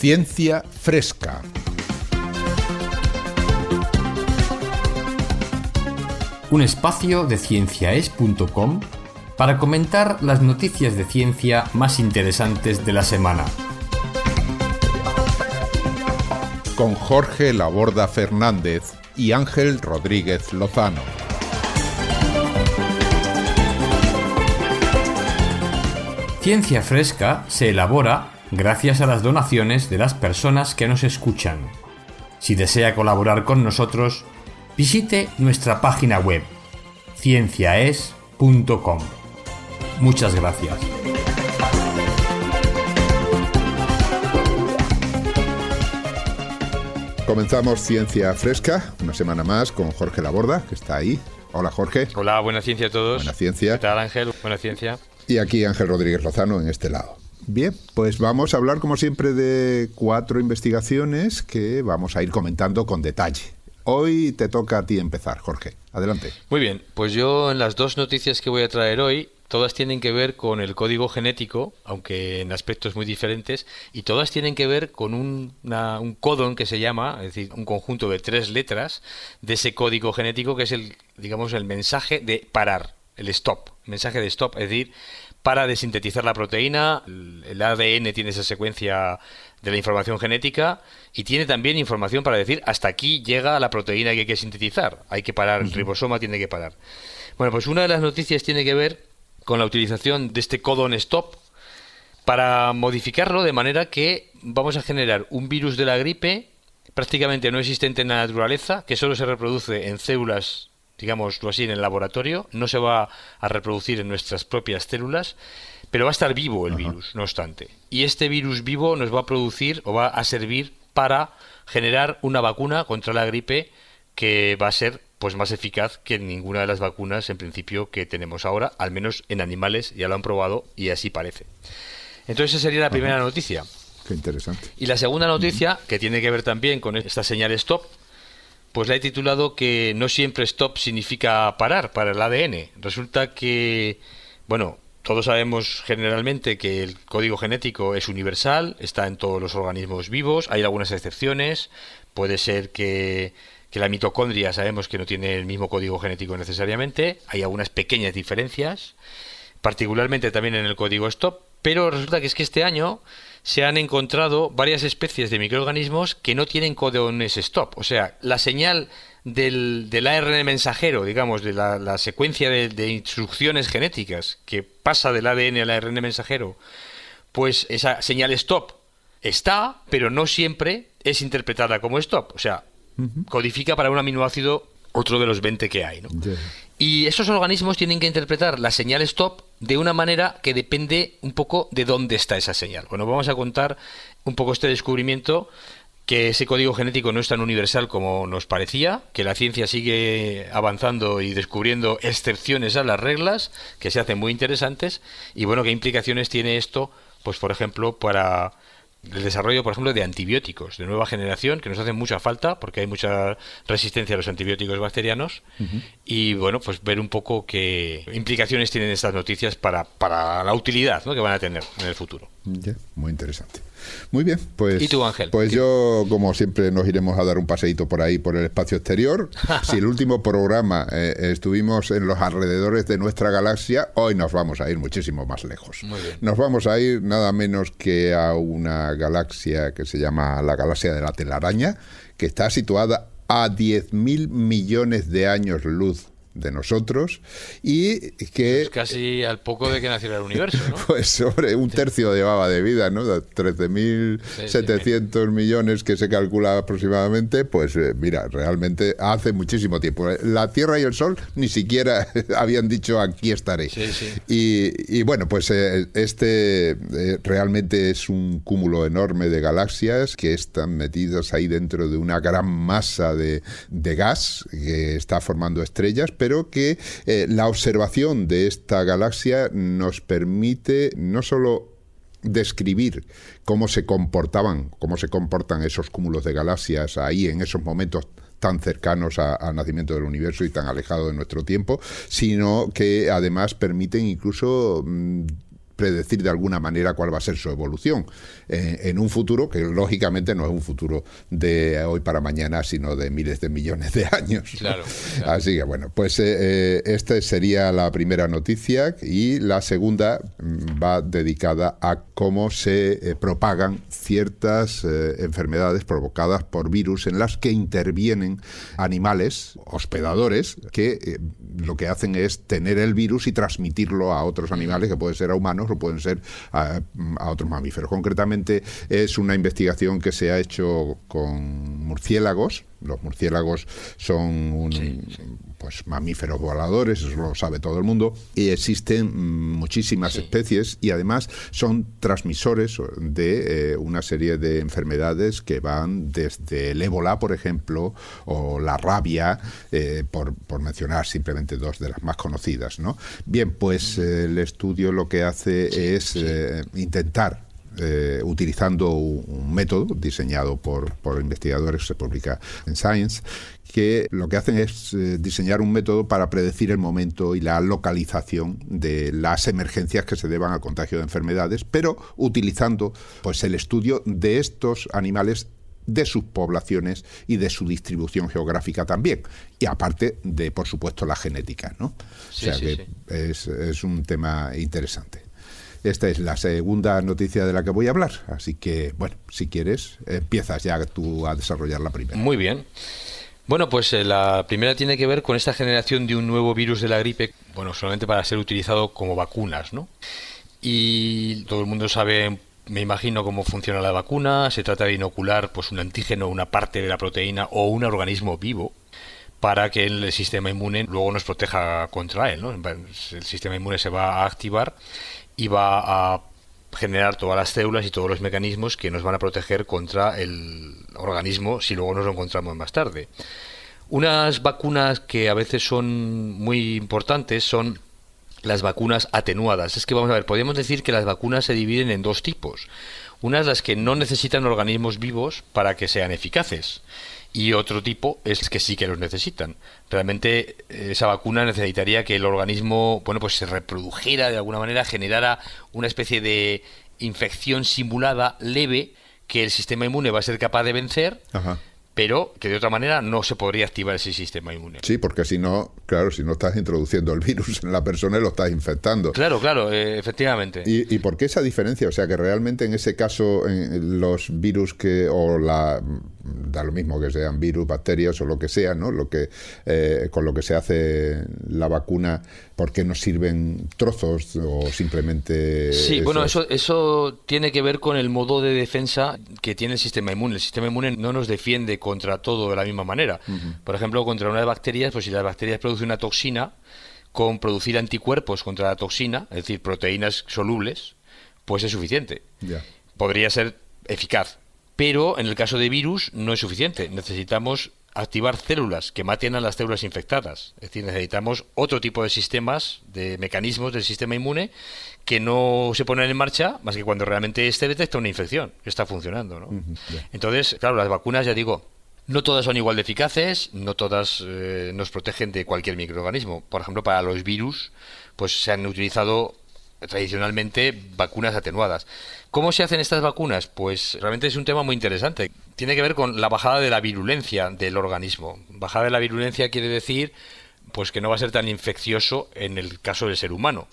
Ciencia Fresca. Un espacio de cienciaes.com para comentar las noticias de ciencia más interesantes de la semana. Con Jorge Laborda Fernández y Ángel Rodríguez Lozano. Ciencia Fresca se elabora gracias a las donaciones de las personas que nos escuchan. Si desea colaborar con nosotros, visite nuestra página web cienciaes.com. Muchas gracias. Comenzamos Ciencia Fresca, una semana más con Jorge Laborda, que está ahí. Hola, Jorge. Hola, buena ciencia a todos. Buena ciencia. ¿Qué tal, Ángel? Buena ciencia. Y aquí Ángel Rodríguez Lozano en este lado. Bien, pues vamos a hablar como siempre de 4 investigaciones que vamos a ir comentando con detalle. Hoy te toca a ti empezar, Jorge. Adelante. Muy bien, pues yo en las 2 noticias que voy a traer hoy, todas tienen que ver con el código genético, aunque en aspectos muy diferentes, y todas tienen que ver con un códon que se llama, es decir, un conjunto de 3 letras de ese código genético que es el mensaje de parar, el stop, mensaje de stop, es decir, para de sintetizar la proteína. El ADN tiene esa secuencia de la información genética y tiene también información para decir hasta aquí llega la proteína que hay que sintetizar, hay que parar, el ribosoma tiene que parar. Bueno, pues una de las noticias tiene que ver con la utilización de este codon stop para modificarlo de manera que vamos a generar un virus de la gripe prácticamente no existente en la naturaleza, que solo se reproduce en células, digámoslo así, en el laboratorio, no se va a reproducir en nuestras propias células, pero va a estar vivo el virus, no obstante. Y este virus vivo nos va a producir o va a servir para generar una vacuna contra la gripe que va a ser pues más eficaz que ninguna de las vacunas en principio que tenemos ahora, al menos en animales, ya lo han probado y así parece. Entonces esa sería la primera noticia. Qué interesante. Y la segunda noticia, que tiene que ver también con esta señal stop, pues la he titulado que no siempre stop significa parar para el ADN. Resulta que, bueno, todos sabemos generalmente que el código genético es universal, está en todos los organismos vivos, hay algunas excepciones, puede ser que la mitocondria sabemos que no tiene el mismo código genético necesariamente, hay algunas pequeñas diferencias, particularmente también en el código stop, pero resulta que es que este año se han encontrado varias especies de microorganismos que no tienen codones stop, o sea, la señal del ARN mensajero, digamos, de la secuencia de instrucciones genéticas que pasa del ADN al ARN mensajero, pues esa señal stop está, pero no siempre es interpretada como stop, o sea, codifica para un aminoácido otro de los 20 que hay, ¿no? Yeah. Y esos organismos tienen que interpretar la señal stop de una manera que depende un poco de dónde está esa señal. Bueno, vamos a contar un poco este descubrimiento, que ese código genético no es tan universal como nos parecía, que la ciencia sigue avanzando y descubriendo excepciones a las reglas, que se hacen muy interesantes, y bueno, qué implicaciones tiene esto, pues por ejemplo, para el desarrollo, por ejemplo, de antibióticos de nueva generación, que nos hacen mucha falta porque hay mucha resistencia a los antibióticos bacterianos. Y bueno, pues ver un poco qué implicaciones tienen estas noticias para la utilidad, ¿no?, que van a tener en el futuro. Yeah, muy interesante. Muy bien, pues. ¿Y tú, Ángel? Pues yo, como siempre, nos iremos a dar un paseíto por ahí, por el espacio exterior. Si el último programa estuvimos en los alrededores de nuestra galaxia, hoy nos vamos a ir muchísimo más lejos. Muy bien. Nos vamos a ir nada menos que a una galaxia que se llama la galaxia de la telaraña, que está situada a 10.000 millones de años luz de nosotros, y que pues casi al poco de que naciera el universo, ¿no? Pues sobre un tercio llevaba de vida, ¿no? 13.700 millones que se calcula aproximadamente. Pues mira, realmente hace muchísimo tiempo. La Tierra y el Sol ni siquiera habían dicho aquí estaré. Sí, sí. Y bueno, pues realmente es un cúmulo enorme de galaxias que están metidas ahí dentro de una gran masa de gas que está formando estrellas, pero que la observación de esta galaxia nos permite no solo describir cómo se comportan esos cúmulos de galaxias ahí en esos momentos tan cercanos al nacimiento del universo y tan alejados de nuestro tiempo, sino que además permiten incluso predecir de alguna manera cuál va a ser su evolución en un futuro que lógicamente no es un futuro de hoy para mañana, sino de miles de millones de años. Claro. Así que bueno, pues esta sería la primera noticia, y la segunda va dedicada a cómo se propagan ciertas enfermedades provocadas por virus en las que intervienen animales hospedadores que lo que hacen es tener el virus y transmitirlo a otros animales, que pueden ser a humanos o pueden ser a otros mamíferos. Concretamente es una investigación que se ha hecho con murciélagos. Los murciélagos son pues mamíferos voladores, eso lo sabe todo el mundo, y existen muchísimas especies, y además son transmisores de una serie de enfermedades que van desde el ébola, por ejemplo, o la rabia, por mencionar simplemente dos de las más conocidas, ¿no? Bien, pues el estudio lo que hace es intentar, utilizando un método diseñado por investigadores, se publica en Science, que lo que hacen es diseñar un método para predecir el momento y la localización de las emergencias que se deban al contagio de enfermedades, pero utilizando pues el estudio de estos animales, de sus poblaciones y de su distribución geográfica también, y aparte de, por supuesto, la genética, ¿no? Es un tema interesante. Esta es la segunda noticia de la que voy a hablar, así que, bueno, si quieres, empiezas ya tú a desarrollar la primera. Muy bien. Bueno, pues la primera tiene que ver con esta generación de un nuevo virus de la gripe, bueno, solamente para ser utilizado como vacunas, ¿no? Y todo el mundo sabe, me imagino, cómo funciona la vacuna. Se trata de inocular pues un antígeno, una parte de la proteína o un organismo vivo, para que el sistema inmune luego nos proteja contra él, ¿no? El sistema inmune se va a activar y va a generar todas las células y todos los mecanismos que nos van a proteger contra el organismo si luego nos lo encontramos más tarde. Unas vacunas que a veces son muy importantes son las vacunas atenuadas. Es que vamos a ver, podemos decir que las vacunas se dividen en dos tipos. Unas las que no necesitan organismos vivos para que sean eficaces, y otro tipo es que sí que los necesitan. Realmente esa vacuna necesitaría que el organismo, bueno, pues se reprodujera de alguna manera, generara una especie de infección simulada leve que el sistema inmune va a ser capaz de vencer. Ajá. Pero que de otra manera no se podría activar ese sistema inmune. Sí, porque si no, claro, si no estás introduciendo el virus en la persona y lo estás infectando. Claro, efectivamente. ¿Y por qué esa diferencia? O sea, que realmente en ese caso los virus da lo mismo que sean virus, bacterias o lo que sea, ¿no? Con lo que se hace la vacuna, ¿por qué nos sirven trozos o simplemente...? Sí, bueno, eso tiene que ver con el modo de defensa que tiene el sistema inmune. El sistema inmune no nos defiende contra todo de la misma manera. Uh-huh. Por ejemplo, contra unas bacterias, pues si las bacterias producen una toxina, con producir anticuerpos contra la toxina, es decir, proteínas solubles, pues es suficiente. Yeah. Podría ser eficaz. Pero en el caso de virus no es suficiente. Necesitamos activar células que maten a las células infectadas. Es decir, necesitamos otro tipo de sistemas, de mecanismos del sistema inmune que no se ponen en marcha más que cuando realmente detecta una infección que está funcionando, ¿no? Uh-huh, yeah. Entonces, claro, las vacunas, ya digo, no todas son igual de eficaces, no todas nos protegen de cualquier microorganismo. Por ejemplo, para los virus, pues se han utilizado tradicionalmente vacunas atenuadas. ¿Cómo se hacen estas vacunas? Pues realmente es un tema muy interesante. Tiene que ver con la bajada de la virulencia del organismo. Bajada de la virulencia quiere decir pues que no va a ser tan infeccioso en el caso del ser humano.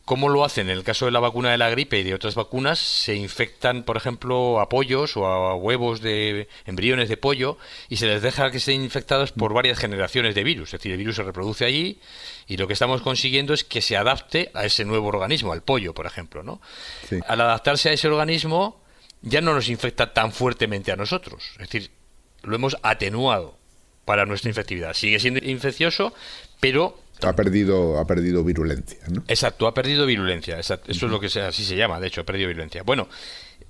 ¿Cómo lo hacen? En el caso de la vacuna de la gripe y de otras vacunas, se infectan, por ejemplo, a pollos o a huevos de embriones de pollo y se les deja que estén infectados por varias generaciones de virus. Es decir, el virus se reproduce allí y lo que estamos consiguiendo es que se adapte a ese nuevo organismo, al pollo, por ejemplo, ¿no? Sí. Al adaptarse a ese organismo ya no nos infecta tan fuertemente a nosotros. Es decir, lo hemos atenuado para nuestra infectividad. Sigue siendo infeccioso, pero... Ha perdido virulencia, ¿no? Exacto, ha perdido virulencia. Exacto. Eso es lo que así se llama, de hecho, ha perdido virulencia. Bueno,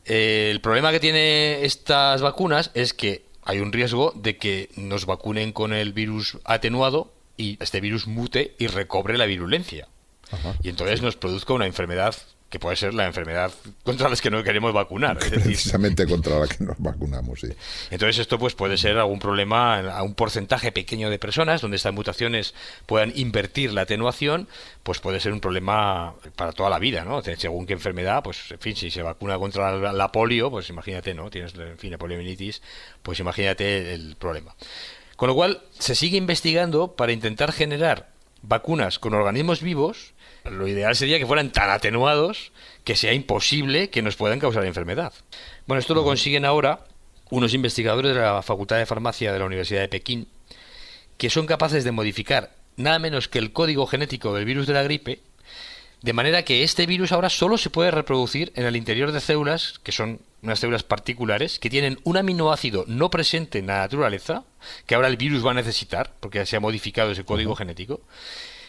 el problema que tiene estas vacunas es que hay un riesgo de que nos vacunen con el virus atenuado y este virus mute y recobre la virulencia. Ajá, y entonces nos produzca una enfermedad que puede ser la enfermedad contra la que no queremos vacunar. Es decir, precisamente contra la que nos vacunamos, sí. entonces esto pues puede ser algún problema a un porcentaje pequeño de personas donde estas mutaciones puedan invertir la atenuación, pues puede ser un problema para toda la vida, ¿no? Según qué enfermedad, pues en fin, si se vacuna contra la polio, pues imagínate, ¿no? Tienes, en fin, la poliomielitis, pues imagínate el problema. Con lo cual, se sigue investigando para intentar generar vacunas con organismos vivos. Lo ideal sería que fueran tan atenuados que sea imposible que nos puedan causar enfermedad. Bueno, esto lo consiguen ahora unos investigadores de la Facultad de Farmacia de la Universidad de Pekín, que son capaces de modificar nada menos que el código genético del virus de la gripe, de manera que este virus ahora solo se puede reproducir en el interior de células, que son unas células particulares, que tienen un aminoácido no presente en la naturaleza, que ahora el virus va a necesitar, porque ya se ha modificado ese código genético.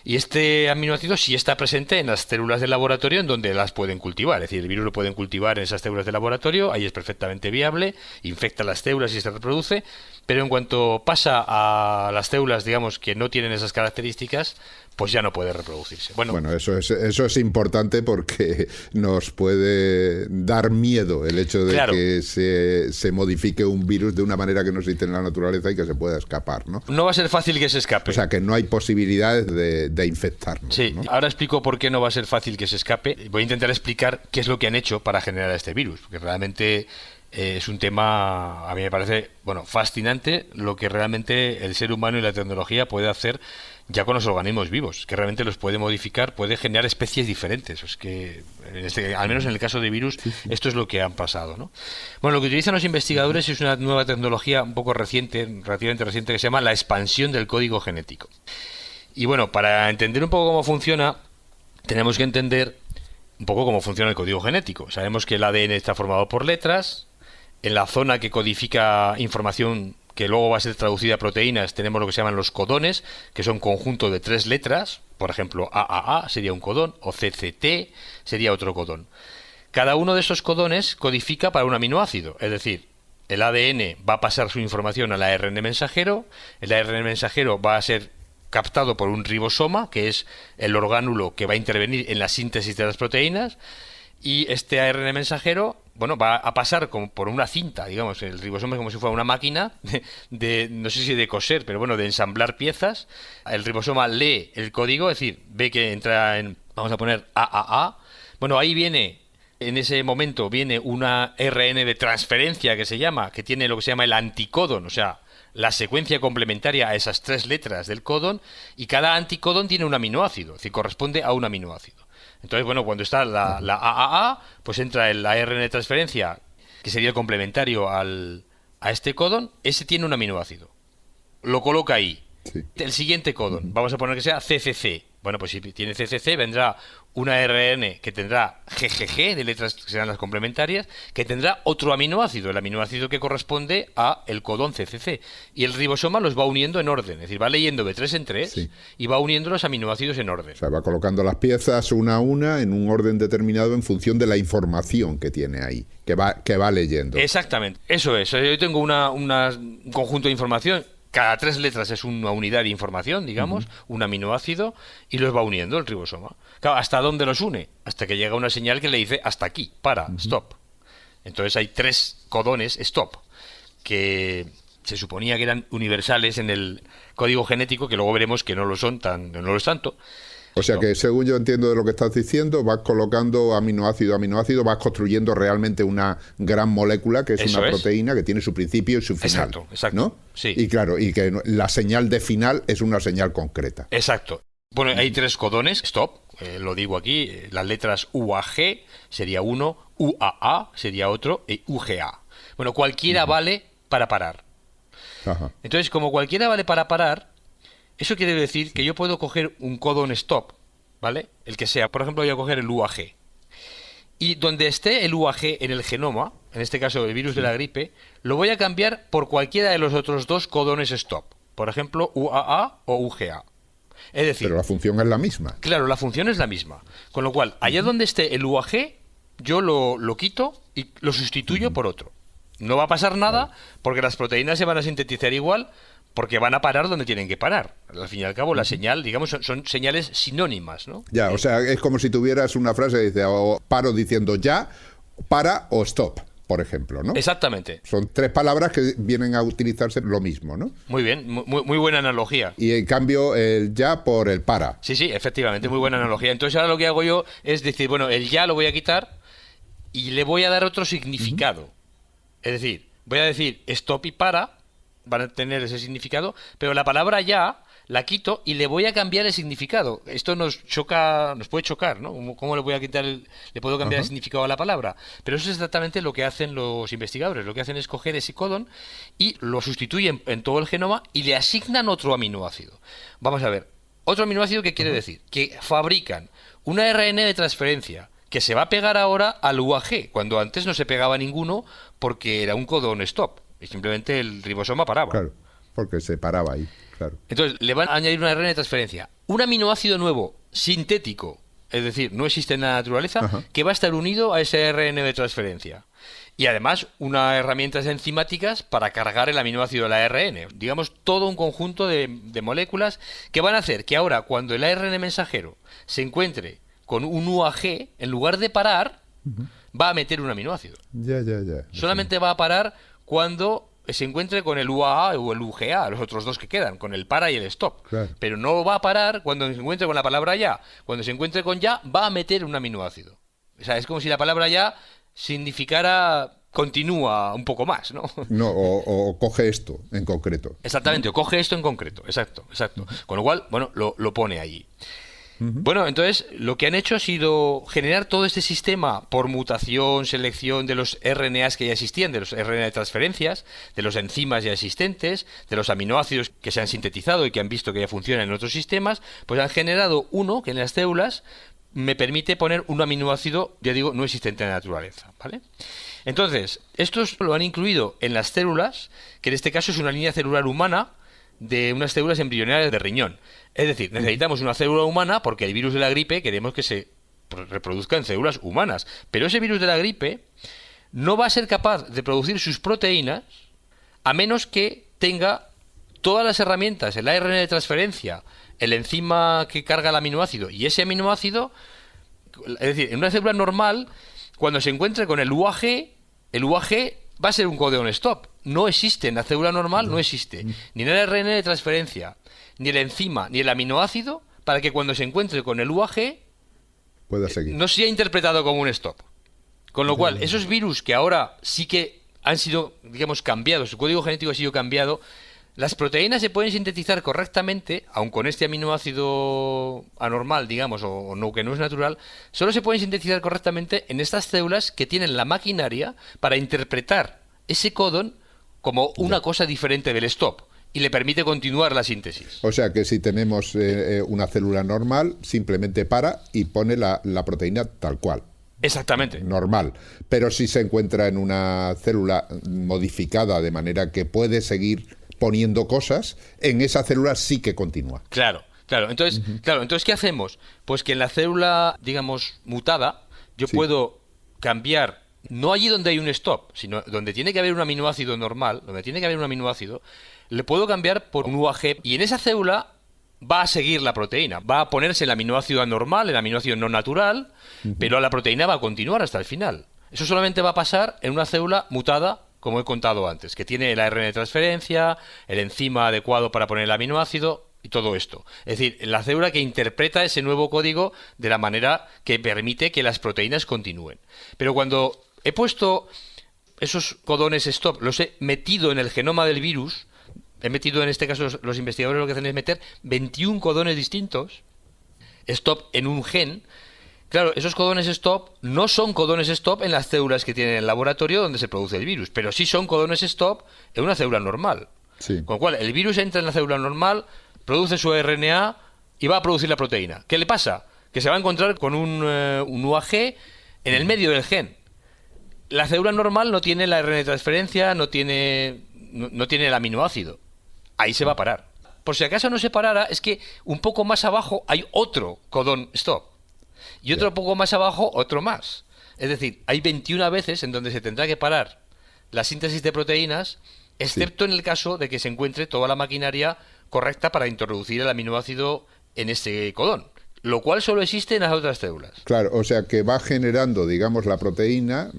Y este aminoácido sí está presente en las células del laboratorio en donde las pueden cultivar. Es decir, el virus lo pueden cultivar en esas células del laboratorio, ahí es perfectamente viable, infecta las células y se reproduce, pero en cuanto pasa a las células, digamos, que no tienen esas características, pues ya no puede reproducirse. Bueno, eso es importante porque nos puede dar miedo el hecho de claro, que se modifique un virus de una manera que no existe en la naturaleza y que se pueda escapar, ¿no? No va a ser fácil que se escape. O sea, que no hay posibilidades de infectarnos. Sí, ¿no? Ahora explico por qué no va a ser fácil que se escape. Voy a intentar explicar qué es lo que han hecho para generar este virus, porque realmente es un tema, a mí me parece, fascinante lo que realmente el ser humano y la tecnología puede hacer ya con los organismos vivos, que realmente los puede modificar, puede generar especies diferentes. Es que, al menos en el caso de virus, esto es lo que han pasado, ¿no? Bueno, lo que utilizan los investigadores es una nueva tecnología un poco reciente, relativamente reciente, que se llama la expansión del código genético. Y bueno, para entender un poco cómo funciona, tenemos que entender un poco cómo funciona el código genético. Sabemos que el ADN está formado por letras. En la zona que codifica información que luego va a ser traducida a proteínas, tenemos lo que se llaman los codones, que son conjunto de 3 letras. Por ejemplo, AAA sería un codón, o CCT sería otro codón. Cada uno de esos codones codifica para un aminoácido, es decir, el ADN va a pasar su información al ARN mensajero, el ARN mensajero va a ser captado por un ribosoma, que es el orgánulo que va a intervenir en la síntesis de las proteínas, y este ARN mensajero, va a pasar como por una cinta, digamos, el ribosoma es como si fuera una máquina no sé si de coser, pero de ensamblar piezas. El ribosoma lee el código, es decir, ve que entra en, vamos a poner AAA. Ahí viene, en ese momento viene una RN de transferencia que se llama, que tiene lo que se llama el anticodón, o sea, la secuencia complementaria a esas 3 letras del codón, y cada anticodón tiene un aminoácido, es decir, corresponde a un aminoácido. Entonces, cuando está la AAA, pues entra el ARN de transferencia, que sería el complementario a este codón, ese tiene un aminoácido. Lo coloca ahí. Sí. El siguiente codón, vamos a poner que sea CCC. Pues si tiene CCC, vendrá una ARN que tendrá GGG, de letras que serán las complementarias, que tendrá otro aminoácido, el aminoácido que corresponde a el codón CCC. Y el ribosoma los va uniendo en orden, es decir, va leyendo de 3 en 3 y va uniendo los aminoácidos en orden. O sea, va colocando las piezas una a una en un orden determinado en función de la información que tiene ahí, que va leyendo. Exactamente, eso es. Yo tengo un conjunto de información. Cada 3 letras es una unidad de información, digamos, un aminoácido, y los va uniendo el ribosoma. Claro, ¿hasta dónde los une? Hasta que llega una señal que le dice hasta aquí, para, stop. Entonces hay 3 codones stop, que se suponía que eran universales en el código genético, que luego veremos que no lo son, no lo es tanto. O sea que, según yo entiendo de lo que estás diciendo, vas colocando aminoácido a aminoácido, vas construyendo realmente una gran molécula que es una proteína que tiene su principio y su final. Exacto. ¿No? Sí. Y claro, y que la señal de final es una señal concreta. Exacto. Hay 3 codones, stop, lo digo aquí, las letras UAG sería uno, UAA sería otro, y UGA. Cualquiera vale para parar. Ajá. Entonces, como cualquiera vale para parar, eso quiere decir que yo puedo coger un codón stop, ¿vale? El que sea. Por ejemplo, voy a coger el UAG. Y donde esté el UAG en el genoma, en este caso el virus de la gripe, lo voy a cambiar por cualquiera de los otros 2 codones stop. Por ejemplo, UAA o UGA. Es decir... Pero la función es la misma. Claro, la función es la misma. Con lo cual, allá donde esté el UAG, yo lo quito y lo sustituyo por otro. No va a pasar nada porque las proteínas se van a sintetizar igual, porque van a parar donde tienen que parar. Al fin y al cabo, la señal, digamos, son señales sinónimas, ¿no? Ya, o sea, es como si tuvieras una frase que dice, o paro diciendo ya, para o stop, por ejemplo, ¿no? Exactamente. Son 3 palabras que vienen a utilizarse lo mismo, ¿no? Muy bien, muy buena analogía. Y en cambio, el ya por el para. Sí, efectivamente, muy buena analogía. Entonces ahora lo que hago yo es decir, bueno, el ya lo voy a quitar y le voy a dar otro significado. Es decir, voy a decir stop y para, van a tener ese significado, pero la palabra ya la quito y le voy a cambiar el significado. Esto nos puede chocar, ¿no? ¿Cómo le voy a quitar le puedo cambiar el significado a la palabra? Pero eso es exactamente lo que hacen los investigadores. Lo que hacen es coger ese codón y lo sustituyen en todo el genoma y le asignan otro aminoácido. Vamos a ver, otro aminoácido, ¿qué quiere decir? Que fabrican una ARN de transferencia que se va a pegar ahora al UAG, cuando antes no se pegaba ninguno porque era un codón stop y simplemente el ribosoma paraba. Claro, porque se paraba ahí, claro. Entonces, le van a añadir una ARN de transferencia. Un aminoácido nuevo, sintético, es decir, no existe en la naturaleza, que va a estar unido a ese ARN de transferencia. Y además, unas herramientas enzimáticas para cargar el aminoácido de la ARN. Digamos, todo un conjunto de moléculas que van a hacer que ahora, cuando el ARN mensajero se encuentre con un UAG, en lugar de parar, va a meter un aminoácido. Ya. Solamente va a parar cuando se encuentre con el UAA o el UGA, los otros 2 que quedan, con el para y el stop. Claro. Pero no va a parar cuando se encuentre con la palabra ya. Cuando se encuentre con ya, va a meter un aminoácido. O sea, es como si la palabra ya significara continúa un poco más, ¿no? No, o coge esto en concreto. Exactamente, o coge esto en concreto, exacto. Con lo cual, bueno, lo pone allí. Bueno, entonces lo que han hecho ha sido generar todo este sistema por mutación, selección de los RNAs que ya existían, de los RNA de transferencias, de los enzimas ya existentes, de los aminoácidos que se han sintetizado y que han visto que ya funcionan en otros sistemas, pues han generado uno que en las células me permite poner un aminoácido, ya digo, no existente en la naturaleza, ¿vale? Entonces, estos lo han incluido en las células, que en este caso es una línea celular humana de unas células embrionarias de riñón. Es decir, necesitamos una célula humana porque el virus de la gripe queremos que se reproduzca en células humanas. Pero ese virus de la gripe no va a ser capaz de producir sus proteínas a menos que tenga todas las herramientas, el ARN de transferencia, el enzima que carga el aminoácido y ese aminoácido. Es decir, en una célula normal, cuando se encuentre con el UAG va a ser un codón stop. No existe en la célula normal, no existe ni el ARN de transferencia, ni el enzima, ni el aminoácido, para que cuando se encuentre con el UAG pueda seguir. No sea interpretado como un stop. Con lo cual, esos virus que ahora sí que han sido, digamos, cambiados, su código genético ha sido cambiado, las proteínas se pueden sintetizar correctamente, aun con este aminoácido anormal, digamos, o no, que no es natural, solo se pueden sintetizar correctamente en estas células que tienen la maquinaria para interpretar ese codón como una cosa diferente del stop y le permite continuar la síntesis. O sea que si tenemos una célula normal, simplemente para y pone la proteína tal cual. Exactamente. Normal. Pero si se encuentra en una célula modificada de manera que puede seguir poniendo cosas, en esa célula sí que continúa. Claro. Entonces, ¿qué hacemos? Pues que en la célula, digamos, mutada, yo puedo cambiar, no allí donde hay un stop, sino donde tiene que haber un aminoácido normal, le puedo cambiar por un UAG y en esa célula va a seguir la proteína, va a ponerse el aminoácido anormal, el aminoácido no natural, pero la proteína va a continuar hasta el final. Eso solamente va a pasar en una célula mutada, como he contado antes, que tiene el ARN de transferencia, el enzima adecuado para poner el aminoácido y todo esto. Es decir, la célula que interpreta ese nuevo código de la manera que permite que las proteínas continúen. Pero cuando he puesto esos codones stop, los he metido en el genoma del virus, he metido, en este caso, los investigadores lo que hacen es meter 21 codones distintos, stop en un gen. Claro, esos codones stop no son codones stop en las células que tienen el laboratorio donde se produce el virus, pero sí son codones stop en una célula normal. Sí. Con lo cual, el virus entra en la célula normal, produce su RNA y va a producir la proteína. ¿Qué le pasa? Que se va a encontrar con un UAG en el medio del gen. La célula normal no tiene la RNA de transferencia, no tiene el aminoácido. Ahí se va a parar. Por si acaso no se parara, es que un poco más abajo hay otro codón stop. Y otro poco más abajo, otro más. Es decir, hay 21 veces en donde se tendrá que parar la síntesis de proteínas excepto en el caso de que se encuentre toda la maquinaria correcta para introducir el aminoácido en ese codón, lo cual solo existe en las otras células. Claro, o sea que va generando, digamos, la proteína,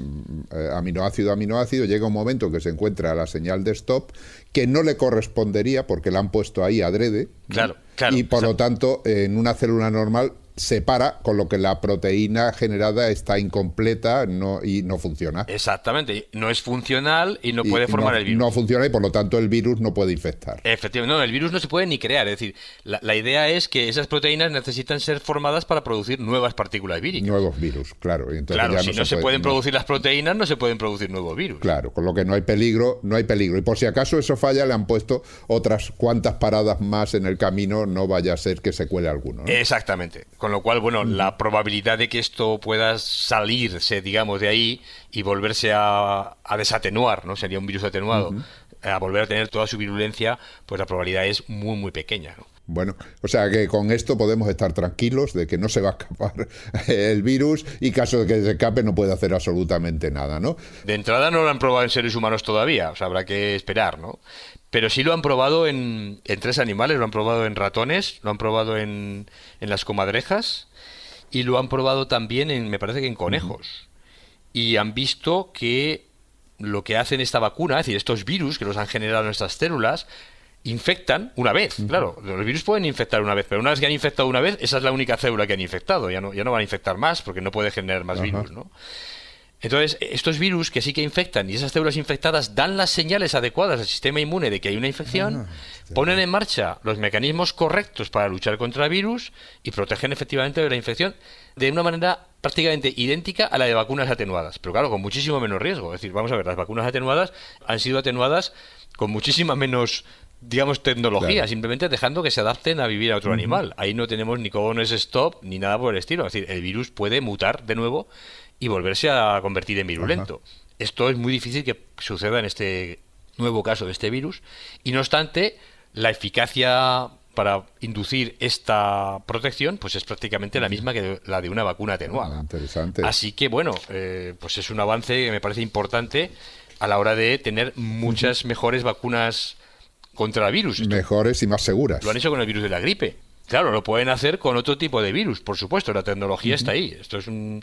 aminoácido, aminoácido, llega un momento que se encuentra la señal de stop, que no le correspondería porque la han puesto ahí adrede, ¿no? Claro, claro. Y por lo tanto, en una célula normal se para, con lo que la proteína generada está incompleta y no funciona. Exactamente, no es funcional y no puede formar el virus. No funciona y por lo tanto el virus no puede infectar. Efectivamente, no, el virus no se puede ni crear. Es decir, la idea es que esas proteínas necesitan ser formadas para producir nuevas partículas víricas. Nuevos virus, claro. Y entonces claro, ya si no se pueden producir las proteínas, no se pueden producir nuevos virus. Claro, con lo que no hay peligro. Y por si acaso eso falla, le han puesto otras cuantas paradas más en el camino, no vaya a ser que se cuele alguno, ¿no? Exactamente. Con lo cual, bueno, la probabilidad de que esto pueda salirse, digamos, de ahí y volverse a desatenuar, ¿no? Sería un virus atenuado, a volver a tener toda su virulencia, pues la probabilidad es muy, muy pequeña, ¿no? Bueno, o sea que con esto podemos estar tranquilos de que no se va a escapar el virus y caso de que se escape no puede hacer absolutamente nada, ¿no? De entrada no lo han probado en seres humanos todavía, o sea, habrá que esperar, ¿no? Pero sí lo han probado en 3 animales, lo han probado en ratones, lo han probado en las comadrejas y lo han probado también me parece que en conejos. Y han visto que lo que hacen esta vacuna, es decir, estos virus que los han generado nuestras células, infectan una vez, claro. Los virus pueden infectar una vez, pero una vez que han infectado una vez, esa es la única célula que han infectado. Ya no van a infectar más porque no puede generar más virus, ¿no? Entonces, estos virus que sí que infectan y esas células infectadas dan las señales adecuadas al sistema inmune de que hay una infección, ponen en marcha los mecanismos correctos para luchar contra el virus y protegen efectivamente de la infección de una manera prácticamente idéntica a la de vacunas atenuadas, pero claro, con muchísimo menos riesgo. Es decir, vamos a ver, las vacunas atenuadas han sido atenuadas con muchísima menos, digamos, tecnología, simplemente dejando que se adapten a vivir a otro animal. Ahí no tenemos ni codones stop ni nada por el estilo. Es decir, el virus puede mutar de nuevo y volverse a convertir en virulento. Esto es muy difícil que suceda en este nuevo caso de este virus y no obstante la eficacia para inducir esta protección pues es prácticamente la misma que la de una vacuna atenuada. Interesante. Así que bueno, pues es un avance que me parece importante a la hora de tener muchas mejores vacunas contra el virus. Mejores y más seguras. Lo han hecho con el virus de la gripe. Claro, lo pueden hacer con otro tipo de virus, por supuesto, la tecnología está ahí. Esto es un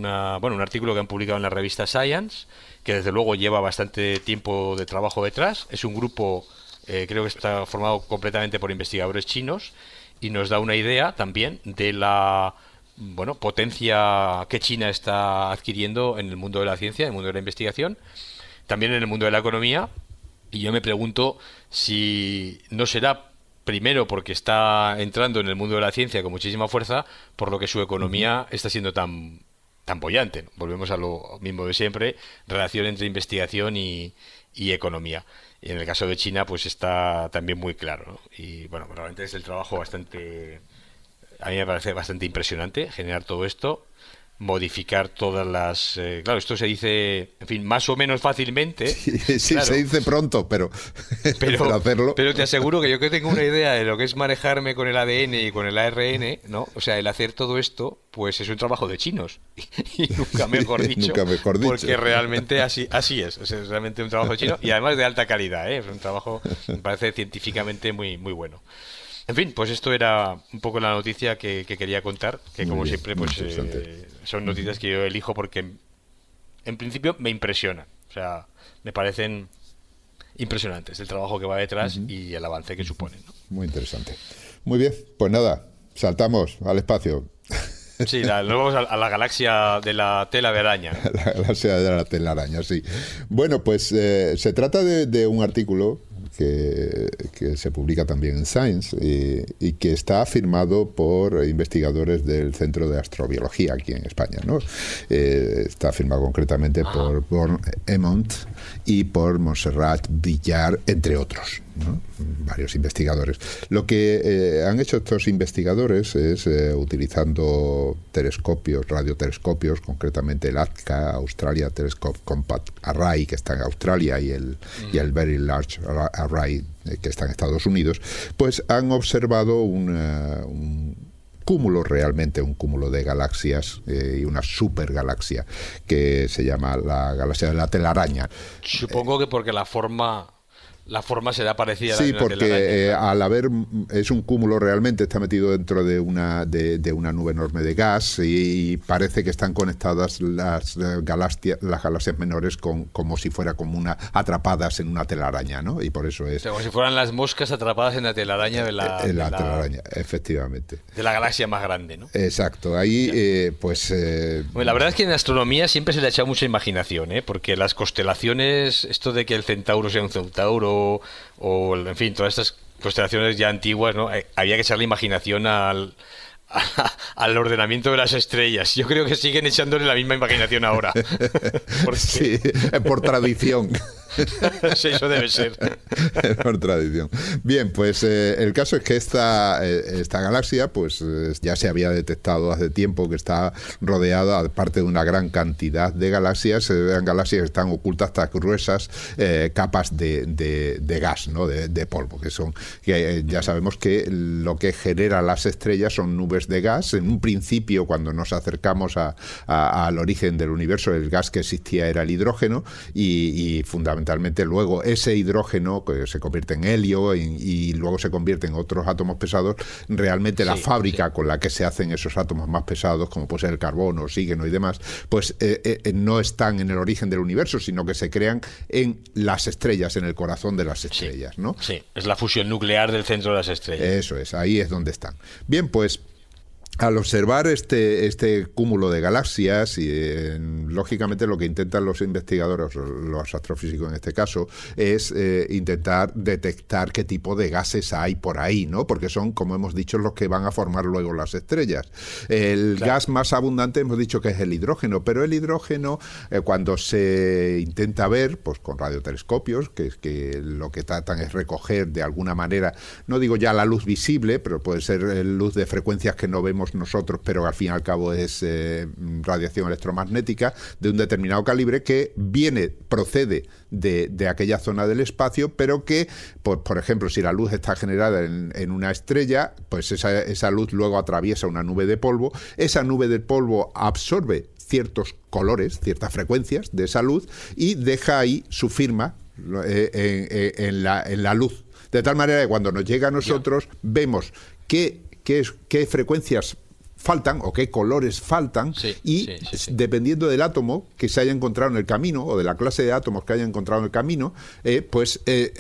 artículo que han publicado en la revista Science, que desde luego lleva bastante tiempo de trabajo detrás. Es un grupo, creo que está formado completamente por investigadores chinos y nos da una idea también de la potencia que China está adquiriendo en el mundo de la ciencia, en el mundo de la investigación, también en el mundo de la economía. Y yo me pregunto si no será primero porque está entrando en el mundo de la ciencia con muchísima fuerza, por lo que su economía está siendo tan boyante. Volvemos a lo mismo de siempre, relación entre investigación y economía. Y en el caso de China, pues está también muy claro, ¿no? Y bueno, realmente es el trabajo bastante, a mí me parece bastante impresionante generar todo esto, modificar todas las... claro, esto se dice, en fin, más o menos fácilmente. Sí, claro. Se dice pronto, pero hacerlo... Pero te aseguro que yo que tengo una idea de lo que es manejarme con el ADN y con el ARN, ¿no? O sea, el hacer todo esto, pues es un trabajo de chinos. Y nunca mejor dicho. Nunca mejor dicho. Porque realmente así es. O sea, es realmente un trabajo chino y además de alta calidad, ¿eh? Es un trabajo, me parece científicamente muy, muy bueno. En fin, pues esto era un poco la noticia que quería contar, que como siempre pues son noticias que yo elijo porque en principio me impresionan, o sea, me parecen impresionantes el trabajo que va detrás y el avance que suponen, ¿no? Muy interesante. Muy bien, pues nada, saltamos al espacio. Sí, nos vamos a la galaxia de la tela de araña. La galaxia de la telaraña, sí. Bueno, pues se trata de un artículo que se publica también en Science y que está firmado por investigadores del Centro de Astrobiología aquí en España, ¿no? Está firmado concretamente por Born Emont y por Montserrat Villar, entre otros, ¿no? Varios investigadores. Lo que han hecho estos investigadores es, utilizando telescopios, radiotelescopios, concretamente el ATCA, Australia Telescope Compact Array, que está en Australia, y el Very Large Array, que está en Estados Unidos, pues han observado un cúmulo, realmente un cúmulo de galaxias y una supergalaxia que se llama la galaxia de la telaraña. Supongo que porque la forma será parecida a la Sí, de la porque telaraña, claro. al haber, es un cúmulo realmente, está metido dentro de una nube enorme de gas y parece que están conectadas las galaxias menores como si fuera como atrapadas en una telaraña, ¿no? Y por eso O es sea, como si fueran las moscas atrapadas en la telaraña en la telaraña, efectivamente. de la galaxia más grande, ¿no? Exacto, ahí Bueno, la verdad es que en astronomía siempre se le ha echado mucha imaginación, ¿eh? Porque las constelaciones, esto de que el centauro sea un centauro en fin, todas estas constelaciones ya antiguas, ¿no? Había que echarle imaginación al ordenamiento de las estrellas. Yo creo que siguen echándole la misma imaginación ahora. Porque sí, por tradición. sí, eso debe ser. Por tradición. Bien, pues el caso es que esta galaxia pues ya se había detectado hace tiempo que está rodeada, aparte de una gran cantidad de galaxias, eran galaxias que están ocultas tras gruesas capas de gas, ¿no? de polvo, que ya sabemos que lo que genera las estrellas son nubes de gas. En un principio, cuando nos acercamos al origen del universo, el gas que existía era el hidrógeno y fundamentalmente luego ese hidrógeno que se convierte en helio y luego se convierte en otros átomos pesados. Realmente la fábrica con la que se hacen esos átomos más pesados, como puede ser el carbono, oxígeno y demás, pues no están en el origen del universo, sino que se crean en las estrellas, en el corazón de las estrellas, ¿no? Sí, es la fusión nuclear del centro de las estrellas. Eso es, ahí es donde están. Bien, pues al observar este cúmulo de galaxias, y lógicamente lo que intentan los investigadores, los astrofísicos en este caso, es intentar detectar qué tipo de gases hay por ahí, ¿no? Porque son, como hemos dicho, los que van a formar luego las estrellas. El gas más abundante hemos dicho que es el hidrógeno, pero el hidrógeno, cuando se intenta ver, pues con radiotelescopios, que lo que tratan es recoger de alguna manera, no digo ya la luz visible, pero puede ser luz de frecuencias que no vemos nosotros, pero al fin y al cabo es radiación electromagnética de un determinado calibre que procede de aquella zona del espacio, pero que, pues, por ejemplo, si la luz está generada en una estrella, pues esa luz luego atraviesa una nube de polvo, esa nube de polvo absorbe ciertos colores, ciertas frecuencias de esa luz y deja ahí su firma en la luz. De tal manera que cuando nos llega a nosotros vemos qué frecuencias faltan o qué colores faltan y dependiendo del átomo que se haya encontrado en el camino o de la clase de átomos que haya encontrado en el camino,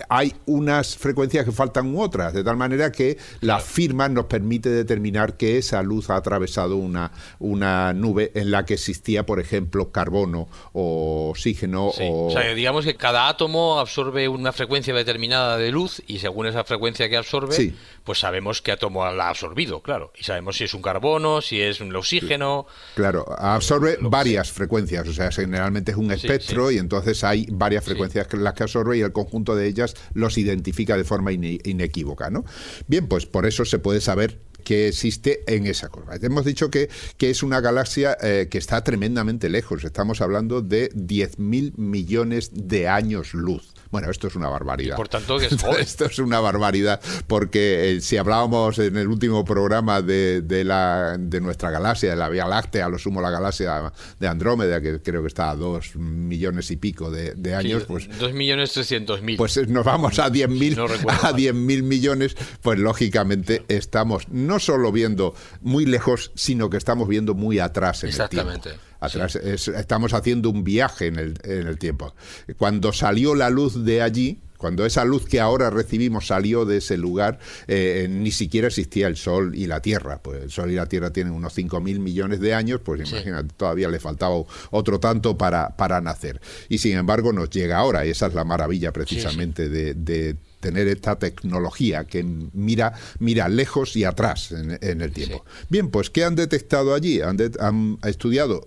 hay unas frecuencias que faltan u otras, de tal manera que la firma nos permite determinar que esa luz ha atravesado una nube en la que existía, por ejemplo, carbono o oxígeno. O sea, digamos que cada átomo absorbe una frecuencia determinada de luz y según esa frecuencia que absorbe, pues sabemos qué átomo la ha absorbido, claro, y sabemos si es un carbono, si es un oxígeno. Claro, absorbe varias frecuencias, o sea, generalmente es un espectro y entonces hay varias frecuencias las que absorbe y el conjunto de ellas los identifica de forma inequívoca, ¿no? Bien, pues por eso se puede saber que existe en esa curva. Hemos dicho que es una galaxia que está tremendamente lejos, estamos hablando de 10.000 millones de años luz. Bueno, esto es una barbaridad. Y por tanto, que es joven. Esto es una barbaridad, porque si hablábamos en el último programa de nuestra galaxia, de la Vía Láctea, a lo sumo la galaxia de Andrómeda, que creo que está a 2 millones y pico de años, pues 2.300.000. Pues nos vamos a 10.000 no a 10.000 millones, pues lógicamente estamos no solo viendo muy lejos, sino que estamos viendo muy atrás en el tiempo. Atrás, estamos haciendo un viaje en el tiempo. Cuando salió la luz de allí, cuando esa luz que ahora recibimos salió de ese lugar, ni siquiera existía el Sol y la Tierra. Pues el Sol y la Tierra tienen unos 5.000 millones de años, pues imagínate, todavía le faltaba otro tanto para nacer. Y sin embargo nos llega ahora, y esa es la maravilla precisamente de tener esta tecnología que mira lejos y atrás en el tiempo. Bien, pues ¿qué han detectado allí? Han estudiado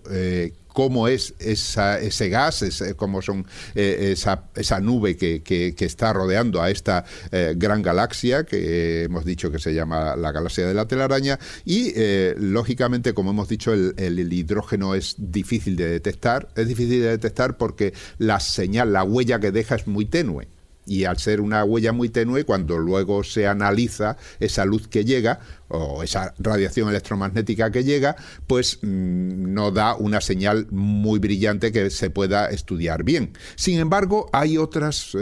cómo es ese gas, cómo son esa nube que está rodeando a esta gran galaxia que hemos dicho que se llama la galaxia de la telaraña y lógicamente, como hemos dicho, el hidrógeno es difícil de detectar porque la señal, la huella que deja es muy tenue. Y al ser una huella muy tenue, cuando luego se analiza esa luz que llega o esa radiación electromagnética que llega, pues no da una señal muy brillante que se pueda estudiar bien. Sin embargo, hay otras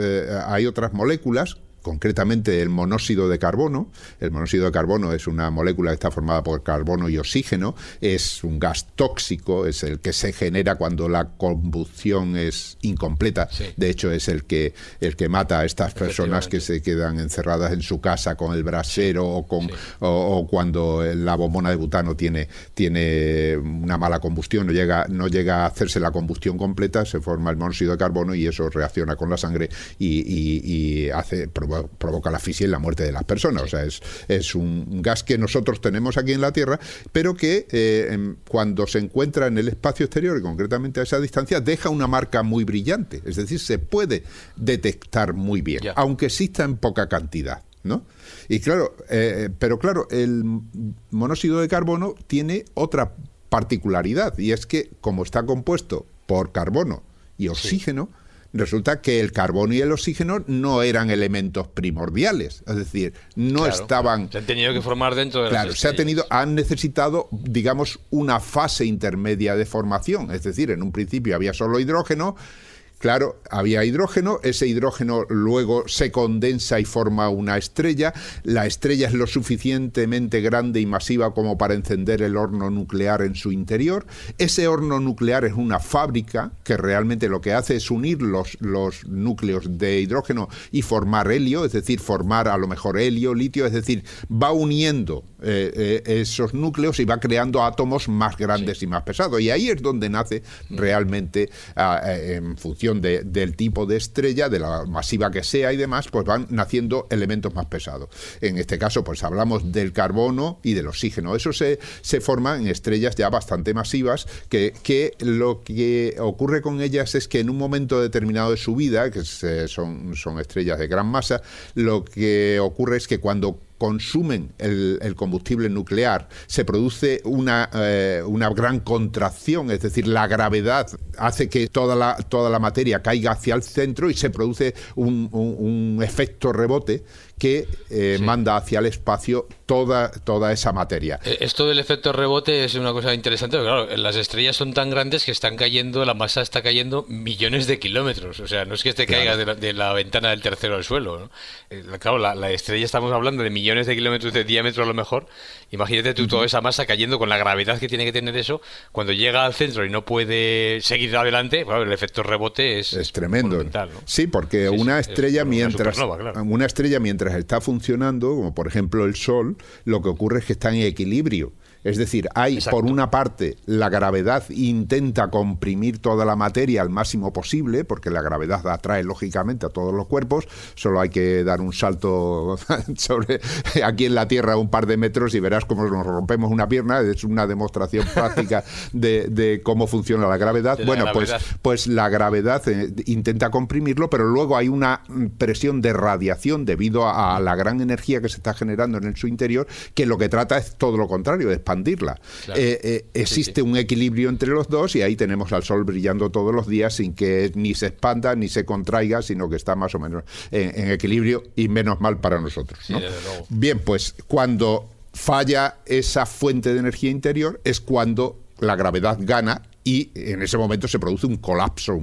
moléculas, concretamente el monóxido de carbono. El monóxido de carbono es una molécula que está formada por carbono y oxígeno, es un gas tóxico, es el que se genera cuando la combustión es incompleta. Sí. De hecho, es el que mata a estas personas que se quedan encerradas en su casa con el brasero o cuando la bombona de butano tiene una mala combustión, no llega a hacerse la combustión completa, se forma el monóxido de carbono y eso reacciona con la sangre y provoca la asfixia y la muerte de las personas. Sí. O sea, es un gas que nosotros tenemos aquí en la Tierra, pero que cuando se encuentra en el espacio exterior, y concretamente a esa distancia, deja una marca muy brillante. Es decir, se puede detectar muy bien, aunque exista en poca cantidad, ¿no? Y claro, pero claro, el monóxido de carbono tiene otra particularidad, y es que como está compuesto por carbono y oxígeno, resulta que el carbono y el oxígeno no eran elementos primordiales, es decir, no estaban... Se han tenido que formar dentro de las estrellas. Han necesitado, digamos, una fase intermedia de formación, es decir, en un principio había solo hidrógeno. Claro, había hidrógeno, ese hidrógeno luego se condensa y forma una estrella. La estrella es lo suficientemente grande y masiva como para encender el horno nuclear en su interior. Ese horno nuclear es una fábrica que realmente lo que hace es unir los núcleos de hidrógeno y formar helio, es decir, formar a lo mejor helio, litio, es decir, va uniendo esos núcleos y va creando átomos más grandes y más pesados. Y ahí es donde nace realmente, en función del tipo de estrella, de la masiva que sea y demás, pues van naciendo elementos más pesados. En este caso, pues hablamos del carbono y del oxígeno. Eso se forma en estrellas ya bastante masivas, que lo que ocurre con ellas es que en un momento determinado de su vida, que son estrellas de gran masa, lo que ocurre es que cuando consumen el combustible nuclear, se produce una gran contracción, es decir, la gravedad hace que toda la materia caiga hacia el centro y se produce un efecto rebote que manda hacia el espacio toda esa materia. Esto del efecto rebote es una cosa interesante, porque claro, las estrellas son tan grandes que la masa está cayendo millones de kilómetros, o sea, no es que caiga de la ventana del tercero al suelo, ¿no? Claro, la estrella, estamos hablando de millones de kilómetros de diámetro a lo mejor. Imagínate tú toda esa masa cayendo con la gravedad que tiene que tener eso, cuando llega al centro y no puede seguir adelante, bueno, el efecto rebote es tremendo, ¿no? Sí, porque una estrella mientras está funcionando, como por ejemplo el Sol, lo que ocurre es que está en equilibrio. Es decir, por una parte, la gravedad intenta comprimir toda la materia al máximo posible, porque la gravedad atrae lógicamente a todos los cuerpos. Solo hay que dar un salto aquí en la Tierra un par de metros y verás cómo nos rompemos una pierna. Es una demostración práctica de cómo funciona la gravedad. Pues la gravedad intenta comprimirlo, pero luego hay una presión de radiación debido a la gran energía que se está generando en su interior, que lo que trata es todo lo contrario, de expandirla. Claro. Existe un equilibrio entre los dos y ahí tenemos al Sol brillando todos los días sin que ni se expanda ni se contraiga, sino que está más o menos en equilibrio, y menos mal para nosotros, ¿no? Bien, pues cuando falla esa fuente de energía interior es cuando la gravedad gana y en ese momento se produce un colapso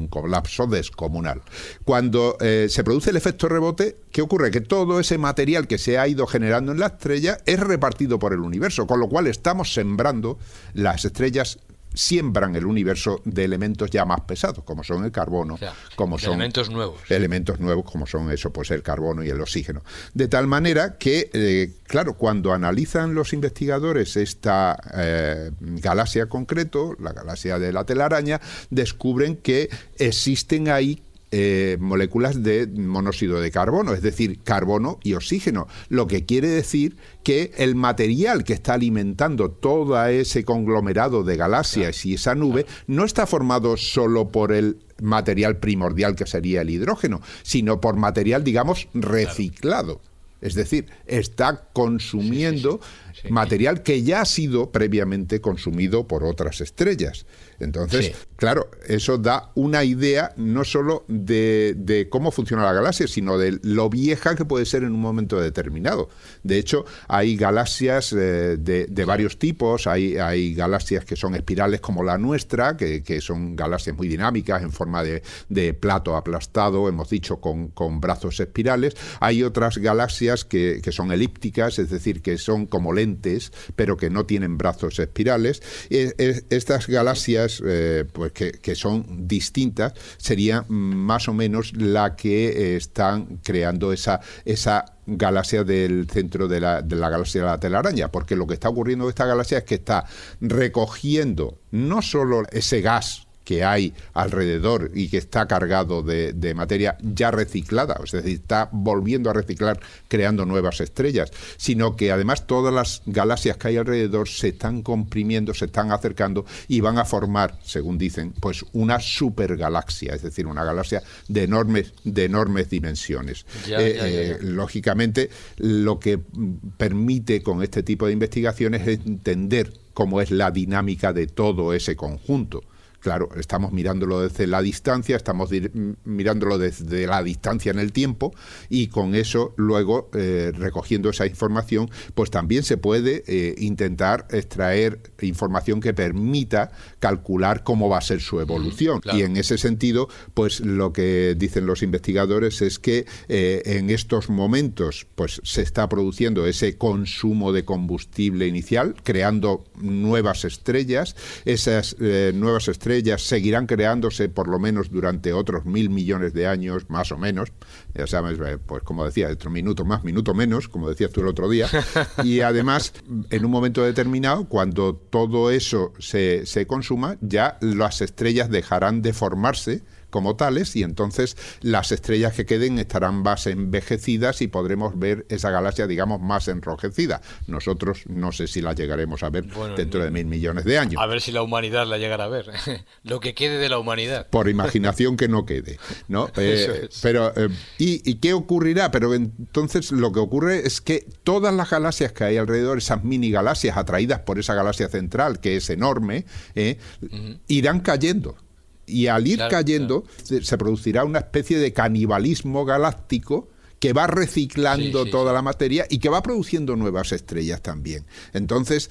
descomunal. Cuando se produce el efecto rebote, ¿qué ocurre? Que todo ese material que se ha ido generando en la estrella es repartido por el universo, con lo cual estamos sembrando, las estrellas siembran el universo de elementos ya más pesados, como son el carbono, como son elementos nuevos, como son eso, pues el carbono y el oxígeno. De tal manera que, claro, cuando analizan los investigadores esta galaxia concreto, la galaxia de la telaraña, descubren que existen ahí moléculas de monóxido de carbono, es decir, carbono y oxígeno, lo que quiere decir que el material que está alimentando todo ese conglomerado de galaxias y esa nube no está formado solo por el material primordial que sería el hidrógeno, sino por material, digamos, reciclado. Es decir, está consumiendo sí. Material que ya ha sido previamente consumido por otras estrellas. Entonces, claro, eso da una idea no solo de cómo funciona la galaxia, sino de lo vieja que puede ser en un momento determinado. De hecho, hay galaxias de varios tipos. Hay galaxias que son espirales como la nuestra, que son galaxias muy dinámicas en forma de plato aplastado, hemos dicho, con brazos espirales. Hay otras galaxias que son elípticas, es decir, que son como lentes, pero que no tienen brazos espirales. Estas galaxias pues que son distintas, sería más o menos la que están creando esa galaxia del centro de la galaxia de la telaraña, porque lo que está ocurriendo en esta galaxia es que está recogiendo no solo ese gas que hay alrededor y que está cargado de materia ya reciclada, es decir, está volviendo a reciclar, creando nuevas estrellas, sino que además todas las galaxias que hay alrededor se están comprimiendo, se están acercando y van a formar, según dicen, pues una supergalaxia, es decir, una galaxia de enormes dimensiones. Ya. Lógicamente, lo que permite con este tipo de investigaciones es entender cómo es la dinámica de todo ese conjunto. Claro, estamos mirándolo desde la distancia, estamos mirándolo desde la distancia en el tiempo, y con eso luego, recogiendo esa información, pues también se puede intentar extraer información que permita calcular cómo va a ser su evolución. Claro. Y en ese sentido, pues lo que dicen los investigadores es que en estos momentos pues se está produciendo ese consumo de combustible inicial, creando nuevas estrellas. Esas nuevas estrellas seguirán creándose por lo menos durante otros 1.000 millones de años, más o menos. Ya sabes, pues como decía, otro minuto más, minuto menos, como decías tú el otro día. Y además, en un momento determinado, cuando todo eso se consuma, ya las estrellas dejarán de formarse como tales, y entonces las estrellas que queden estarán más envejecidas y podremos ver esa galaxia, digamos, más enrojecida. Nosotros no sé si la llegaremos a ver dentro de 1.000 millones de años. A ver si la humanidad la llegará a ver. Lo que quede de la humanidad. Por imaginación que no quede, ¿no? Eso es. Pero ¿y qué ocurrirá? Pero entonces lo que ocurre es que todas las galaxias que hay alrededor, esas mini galaxias atraídas por esa galaxia central, que es enorme, irán cayendo. Y al ir cayendo, se producirá una especie de canibalismo galáctico que va reciclando toda la materia y que va produciendo nuevas estrellas también. Entonces,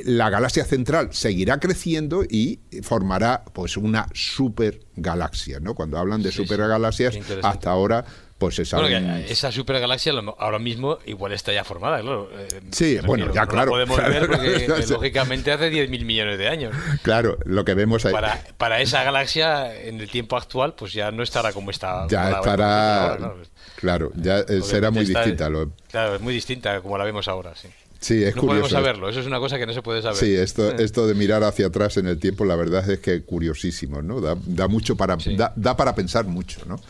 la galaxia central seguirá creciendo y formará pues una supergalaxia, ¿no? Cuando hablan de supergalaxias, hasta ahora pues se sabe. Bueno, esa supergalaxia ahora mismo igual está ya formada, claro. Sí, bueno, ya claro. No la podemos ver porque lógicamente hace 10.000 millones de años. Claro, lo que vemos ahí. Para esa galaxia, en el tiempo actual, pues ya no estará como está. Ya estará. Claro, ya será muy distinta. Claro, es muy distinta como la vemos ahora, sí. Sí, es no curioso. podemos saberlo, eso es una cosa que no se puede saber. Sí, esto de mirar hacia atrás en el tiempo, la verdad es que es curiosísimo, ¿no? Da mucho para da para pensar mucho, ¿no?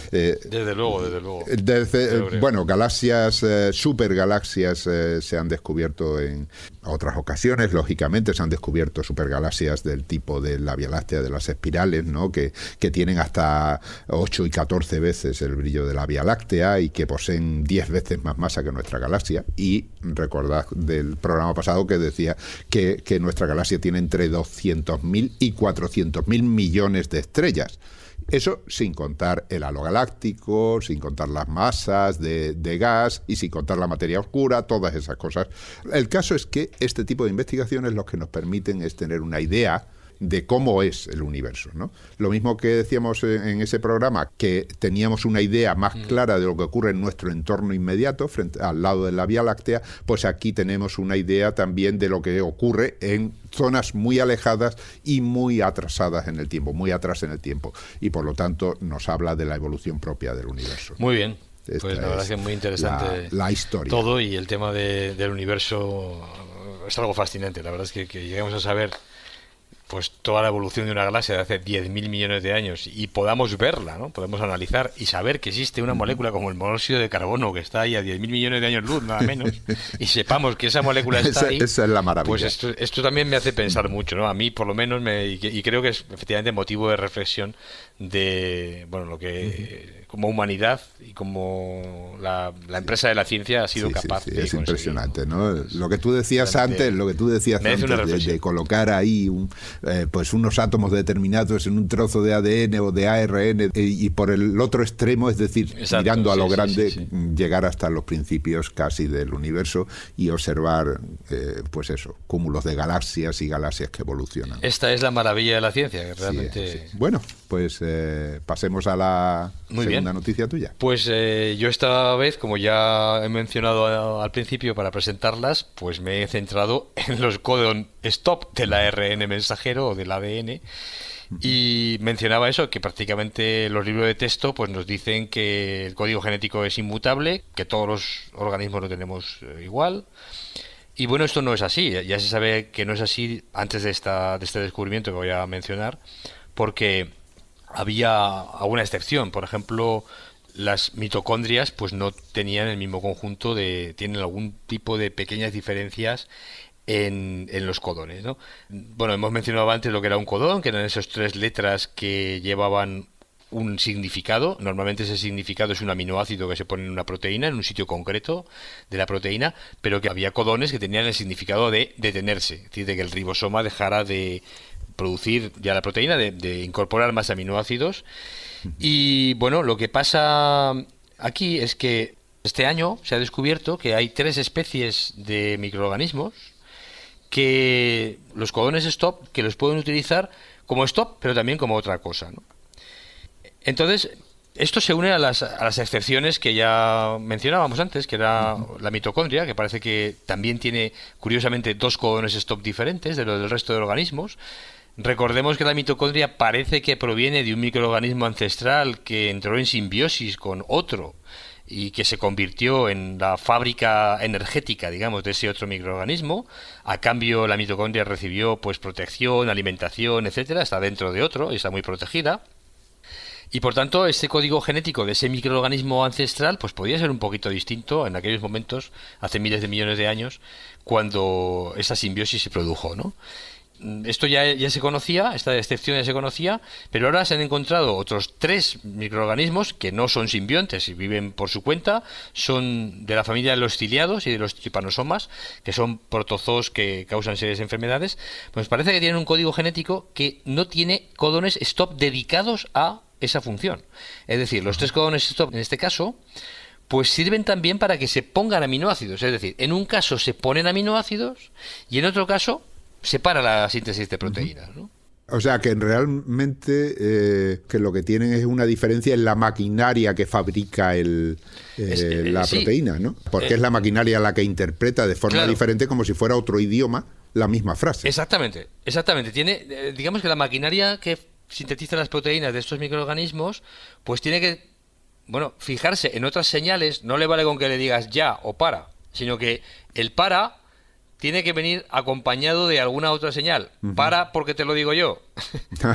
Desde luego, desde luego. Bueno, galaxias, supergalaxias se han descubierto en otras ocasiones, lógicamente se han descubierto supergalaxias del tipo de la Vía Láctea, de las espirales, ¿no? Que tienen hasta 8 y 14 veces el brillo de la Vía Láctea y que poseen 10 veces más masa que nuestra galaxia. Y recordad del programa pasado que decía que nuestra galaxia tiene entre 200.000 y 400.000 millones de estrellas. Eso sin contar el halo galáctico, sin contar las masas de gas y sin contar la materia oscura, todas esas cosas. El caso es que este tipo de investigaciones lo que nos permiten es tener una idea de cómo es el universo, ¿no? Lo mismo que decíamos en ese programa, que teníamos una idea más clara de lo que ocurre en nuestro entorno inmediato, al lado de la Vía Láctea, pues aquí tenemos una idea también de lo que ocurre en zonas muy alejadas y muy atrasadas en el tiempo, muy atrás en el tiempo, y por lo tanto nos habla de la evolución propia del universo. Muy bien. Pues la verdad es que es muy interesante la historia. Todo, y el tema del universo es algo fascinante. La verdad es que lleguemos a saber pues toda la evolución de una galaxia de hace 10.000 millones de años y podamos verla, ¿no? Podemos analizar y saber que existe una molécula como el monóxido de carbono que está ahí a 10.000 millones de años luz, nada menos, y sepamos que esa molécula está ahí. Esa es la maravilla. Pues esto también me hace pensar mucho, ¿no? A mí, por lo menos, y creo que es efectivamente motivo de reflexión de, bueno, lo que como humanidad y como la empresa de la ciencia ha sido capaz de es conseguir, impresionante, ¿no? Lo que tú decías antes, de colocar ahí pues unos átomos determinados en un trozo de ADN o de ARN y por el otro extremo, es decir, mirando a lo grande, llegar hasta los principios casi del universo y observar, pues eso, cúmulos de galaxias y galaxias que evolucionan. Esta es la maravilla de la ciencia, que realmente... Bueno, pues pasemos a la segunda noticia tuya. Pues yo esta vez, como ya he mencionado al principio para presentarlas, pues me he centrado en los codon stop del ARN mensajero o del ADN. Y mencionaba eso, que prácticamente los libros de texto pues nos dicen que el código genético es inmutable, que todos los organismos lo tenemos igual. Y bueno, esto no es así. Ya se sabe que no es así antes de este descubrimiento que voy a mencionar, porque había alguna excepción. Por ejemplo, las mitocondrias pues no tenían el mismo conjunto tienen algún tipo de pequeñas diferencias en los codones, ¿no? Bueno, hemos mencionado antes lo que era un codón, que eran esas 3 letras que llevaban un significado. Normalmente ese significado es un aminoácido que se pone en una proteína, en un sitio concreto de la proteína, pero que había codones que tenían el significado de detenerse, es decir, de que el ribosoma dejara de producir ya la proteína, de incorporar más aminoácidos. Y bueno, lo que pasa aquí es que este año se ha descubierto que hay 3 especies de microorganismos que los codones stop, que los pueden utilizar como stop, pero también como otra cosa, ¿no? Entonces, esto se une a las excepciones que ya mencionábamos antes, que era la mitocondria, que parece que también tiene, curiosamente, 2 codones stop diferentes de los del resto de organismos. Recordemos que la mitocondria parece que proviene de un microorganismo ancestral que entró en simbiosis con otro y que se convirtió en la fábrica energética, digamos, de ese otro microorganismo. A cambio, la mitocondria recibió pues protección, alimentación, etcétera, está dentro de otro y está muy protegida. Y por tanto, este código genético de ese microorganismo ancestral pues podía ser un poquito distinto en aquellos momentos, hace miles de millones de años, cuando esa simbiosis se produjo, ¿no? Esto ya se conocía, esta excepción ya se conocía, pero ahora se han encontrado otros 3 microorganismos que no son simbiontes y viven por su cuenta, son de la familia de los ciliados y de los trypanosomas, que son protozoos que causan serias enfermedades. Pues parece que tienen un código genético que no tiene codones stop dedicados a esa función. Es decir, los 3 codones stop en este caso pues sirven también para que se pongan aminoácidos. Es decir, en un caso se ponen aminoácidos y en otro caso se para la síntesis de proteínas, ¿no? O sea, que realmente que lo que tienen es una diferencia en la maquinaria que fabrica la proteína, ¿no? Porque es la maquinaria la que interpreta de forma diferente, como si fuera otro idioma, la misma frase. Exactamente. Tiene, digamos que la maquinaria que sintetiza las proteínas de estos microorganismos, pues tiene que, bueno, fijarse en otras señales. No le vale con que le digas ya o para, sino que el para tiene que venir acompañado de alguna otra señal. Para porque te lo digo yo.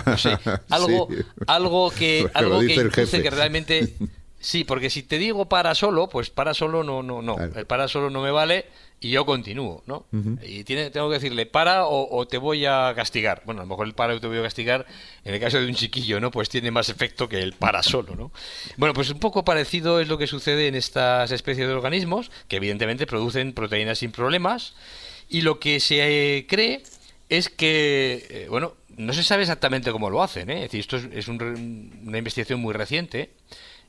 No sé, algo que induce que realmente... Sí, porque si te digo para solo, pues para solo no. Claro. El para solo no me vale y yo continúo, ¿no? Y tengo que decirle para o te voy a castigar. Bueno, a lo mejor el para o te voy a castigar, en el caso de un chiquillo, ¿no? Pues tiene más efecto que el para solo, ¿no? Bueno, pues un poco parecido es lo que sucede en estas especies de organismos, que evidentemente producen proteínas sin problemas. Y lo que se cree es que, bueno, no se sabe exactamente cómo lo hacen, ¿eh? Es decir, esto es una investigación muy reciente,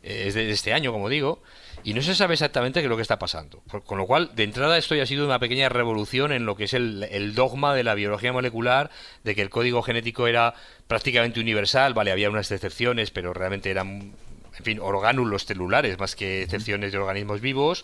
es de este año, como digo, y no se sabe exactamente qué es lo que está pasando. Con lo cual, de entrada, esto ya ha sido una pequeña revolución en lo que es el dogma de la biología molecular, de que el código genético era prácticamente universal. Vale, había unas excepciones, pero realmente eran, en fin, orgánulos celulares más que excepciones de organismos vivos.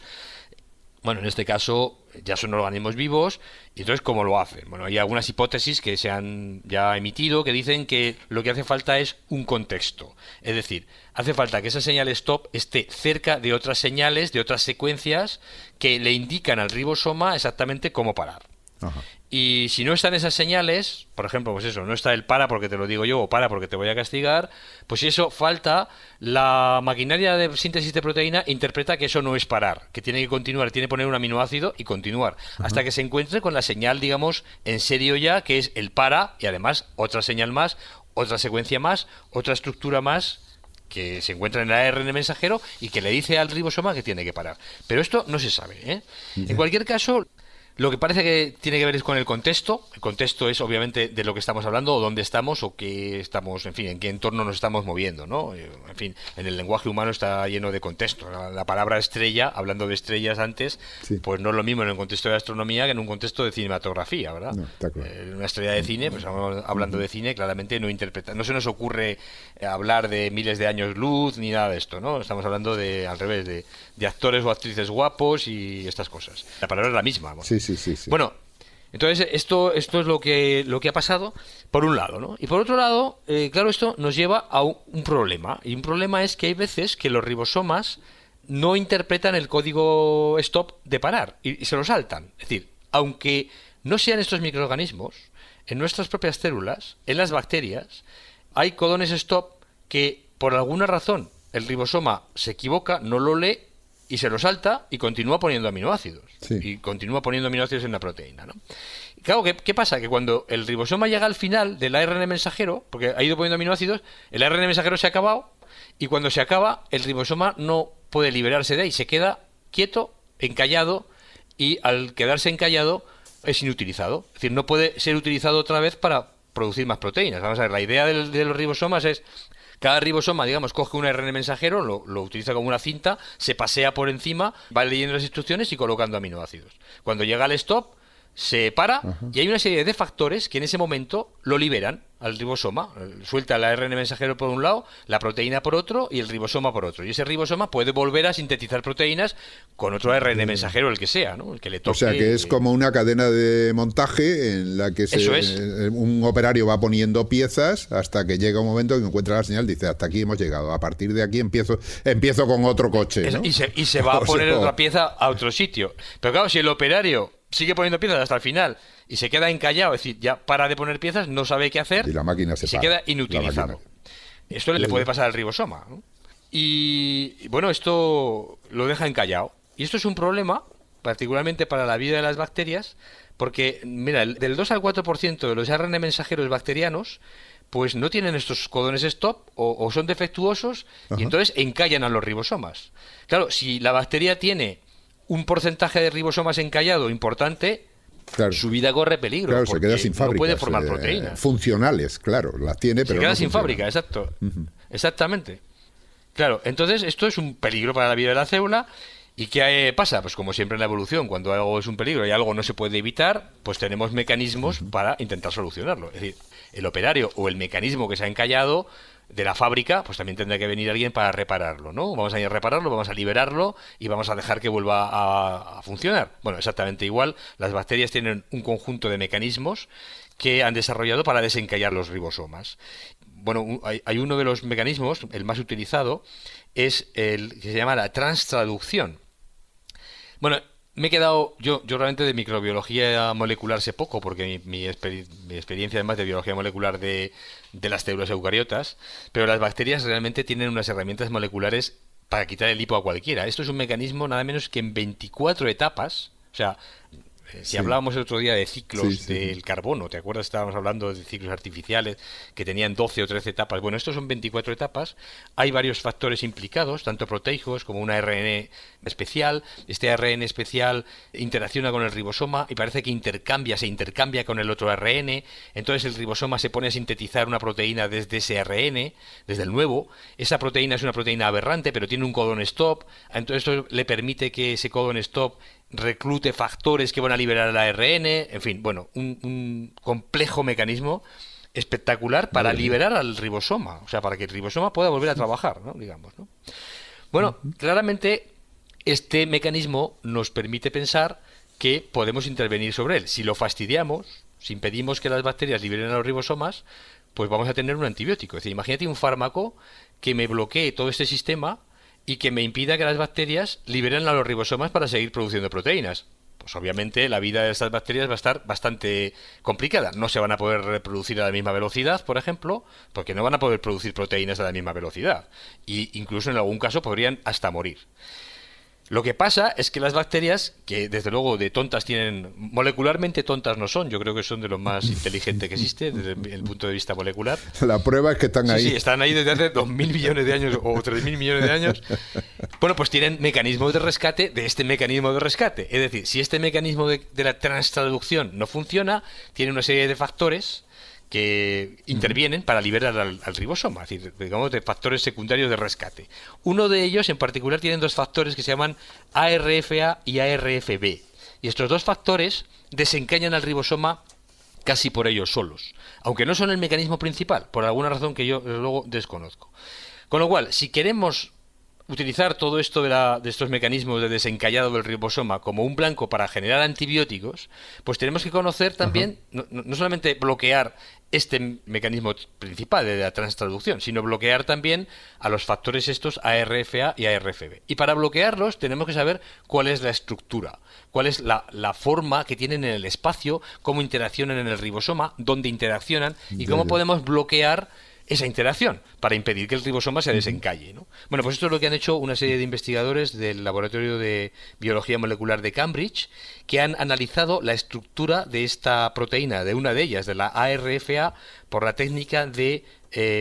Bueno, en este caso ya son organismos vivos, y entonces ¿cómo lo hacen? Bueno, hay algunas hipótesis que se han ya emitido que dicen que lo que hace falta es un contexto. Es decir, hace falta que esa señal stop esté cerca de otras señales, de otras secuencias que le indican al ribosoma exactamente cómo parar. Ajá. Y si no están esas señales, por ejemplo, pues eso, no está el para porque te lo digo yo o para porque te voy a castigar, pues si eso falta, la maquinaria de síntesis de proteína interpreta que eso no es parar, que tiene que continuar, tiene que poner un aminoácido y continuar, hasta que se encuentre con la señal, digamos, en serio ya, que es el para y además otra señal más, otra secuencia más, otra estructura más que se encuentra en el ARN mensajero y que le dice al ribosoma que tiene que parar. Pero esto no se sabe, ¿eh? En cualquier caso, lo que parece que tiene que ver es con el contexto. El contexto es obviamente de lo que estamos hablando, o dónde estamos, o qué estamos, en fin, en qué entorno nos estamos moviendo, ¿no? En fin, en el lenguaje humano está lleno de contexto. La palabra estrella, hablando de estrellas antes, pues no es lo mismo en un contexto de astronomía que en un contexto de cinematografía, ¿verdad? No, está claro. Una estrella de cine, pues hablando de cine, claramente no se nos ocurre hablar de miles de años luz ni nada de esto, ¿no? Estamos hablando de, al revés, de actores o actrices guapos y estas cosas. La palabra es la misma. Bueno. Sí. Bueno, entonces esto es lo que ha pasado, por un lado, ¿no? Y por otro lado, claro, esto nos lleva a un problema. Y un problema es que hay veces que los ribosomas no interpretan el código stop de parar y se lo saltan. Es decir, aunque no sean estos microorganismos, en nuestras propias células, en las bacterias, hay codones stop que por alguna razón el ribosoma se equivoca, no lo lee y se lo salta y continúa poniendo aminoácidos. Sí. Y continúa poniendo aminoácidos en la proteína, ¿no? Y claro, ¿qué pasa? Que cuando el ribosoma llega al final del ARN mensajero, porque ha ido poniendo aminoácidos, el ARN mensajero se ha acabado y cuando se acaba, el ribosoma no puede liberarse de ahí, se queda quieto, encallado, y al quedarse encallado es inutilizado. Es decir, no puede ser utilizado otra vez para producir más proteínas. Vamos a ver, la idea de los ribosomas es: cada ribosoma, digamos, coge un ARN mensajero, lo utiliza como una cinta, se pasea por encima, va leyendo las instrucciones y colocando aminoácidos. Cuando llega al stop, se para y hay una serie de factores que en ese momento lo liberan al ribosoma. Suelta el ARN mensajero por un lado, la proteína por otro y el ribosoma por otro. Y ese ribosoma puede volver a sintetizar proteínas con otro ARN mensajero, el que sea, ¿no? El que le toque. O sea que es como una cadena de montaje en la que un operario va poniendo piezas hasta que llega un momento que encuentra la señal, dice: hasta aquí hemos llegado, a partir de aquí empiezo con otro coche, ¿no? Y se va a poner otra pieza a otro sitio. Pero claro, si el operario sigue poniendo piezas hasta el final y se queda encallado, es decir, ya para de poner piezas, no sabe qué hacer y la máquina se queda inutilizado. Esto le puede pasar al ribosoma, ¿no? Y bueno, esto lo deja encallado. Y esto es un problema, particularmente para la vida de las bacterias, porque, mira, del 2 al 4% de los ARN mensajeros bacterianos pues no tienen estos codones stop o son defectuosos. Y entonces encallan a los ribosomas. Claro, si la bacteria tiene un porcentaje de ribosomas encallado importante, claro, su vida corre peligro. Claro, se queda sin fábricas. No puede formar proteínas. Funcionales, claro, las tiene, pero se queda no sin funciona. fábrica, exacto. Exactamente. Claro, entonces esto es un peligro para la vida de la célula. ¿Y qué pasa? Pues como siempre en la evolución, cuando algo es un peligro y algo no se puede evitar, pues tenemos mecanismos para intentar solucionarlo. Es decir, el operario o el mecanismo que se ha encallado de la fábrica, pues también tendrá que venir alguien para repararlo, ¿no? Vamos a ir a repararlo, vamos a liberarlo y vamos a dejar que vuelva a funcionar. Bueno, exactamente igual, las bacterias tienen un conjunto de mecanismos que han desarrollado para desencallar los ribosomas. Bueno, hay uno de los mecanismos, el más utilizado, es el que se llama la transtraducción. Bueno, me he quedado, yo realmente de microbiología molecular sé poco, porque mi experiencia además de biología molecular de las células eucariotas, pero las bacterias realmente tienen unas herramientas moleculares para quitar el hipo a cualquiera. Esto es un mecanismo nada menos que en 24 etapas, o sea, si hablábamos el otro día de ciclos del carbono, ¿te acuerdas? Estábamos hablando de ciclos artificiales que tenían 12 o 13 etapas. Bueno, estos son 24 etapas. Hay varios factores implicados, tanto proteicos como un ARN especial. Este ARN especial interacciona con el ribosoma y parece que se intercambia con el otro ARN. Entonces el ribosoma se pone a sintetizar una proteína desde ese ARN, desde el nuevo. Esa proteína es una proteína aberrante, pero tiene un codón stop. Entonces esto le permite que ese codón stop reclute factores que van a liberar el ARN, en fin, bueno, un complejo mecanismo espectacular para liberar al ribosoma, o sea, para que el ribosoma pueda volver a trabajar, ¿no? Digamos, ¿no? Bueno, claramente este mecanismo nos permite pensar que podemos intervenir sobre él. Si lo fastidiamos, si impedimos que las bacterias liberen a los ribosomas, pues vamos a tener un antibiótico. Es decir, imagínate un fármaco que me bloquee todo este sistema y que me impida que las bacterias liberen a los ribosomas para seguir produciendo proteínas. Pues obviamente la vida de estas bacterias va a estar bastante complicada. No se van a poder reproducir a la misma velocidad, por ejemplo, porque no van a poder producir proteínas a la misma velocidad. Y incluso en algún caso podrían hasta morir. Lo que pasa es que las bacterias, que desde luego de tontas tienen, molecularmente tontas no son, yo creo que son de lo más inteligente que existe desde el punto de vista molecular. La prueba es que están ahí. Sí, están ahí desde hace 2.000 millones de años o 3.000 millones de años. Bueno, pues tienen mecanismos de rescate de este mecanismo de rescate. Es decir, si este mecanismo de la transtraducción no funciona, tiene una serie de factores que intervienen para liberar al ribosoma, es decir, digamos, de factores secundarios de rescate. Uno de ellos, en particular, tienen dos factores que se llaman ARFA y ARFB. Y estos dos factores desencañan al ribosoma casi por ellos solos, aunque no son el mecanismo principal, por alguna razón que yo luego desconozco. Con lo cual, si queremos utilizar todo esto de estos mecanismos de desencallado del ribosoma como un blanco para generar antibióticos, pues tenemos que conocer también, no solamente bloquear este mecanismo principal de la transtraducción, sino bloquear también a los factores estos ARFA y ARFB. Y para bloquearlos tenemos que saber cuál es la estructura, cuál es la forma que tienen en el espacio, cómo interaccionan en el ribosoma, dónde interaccionan y cómo podemos bloquear esa interacción para impedir que el ribosoma se desencalle, ¿no? Bueno, pues esto es lo que han hecho una serie de investigadores del Laboratorio de Biología Molecular de Cambridge, que han analizado la estructura de esta proteína, de una de ellas, de la ARFA, por la técnica de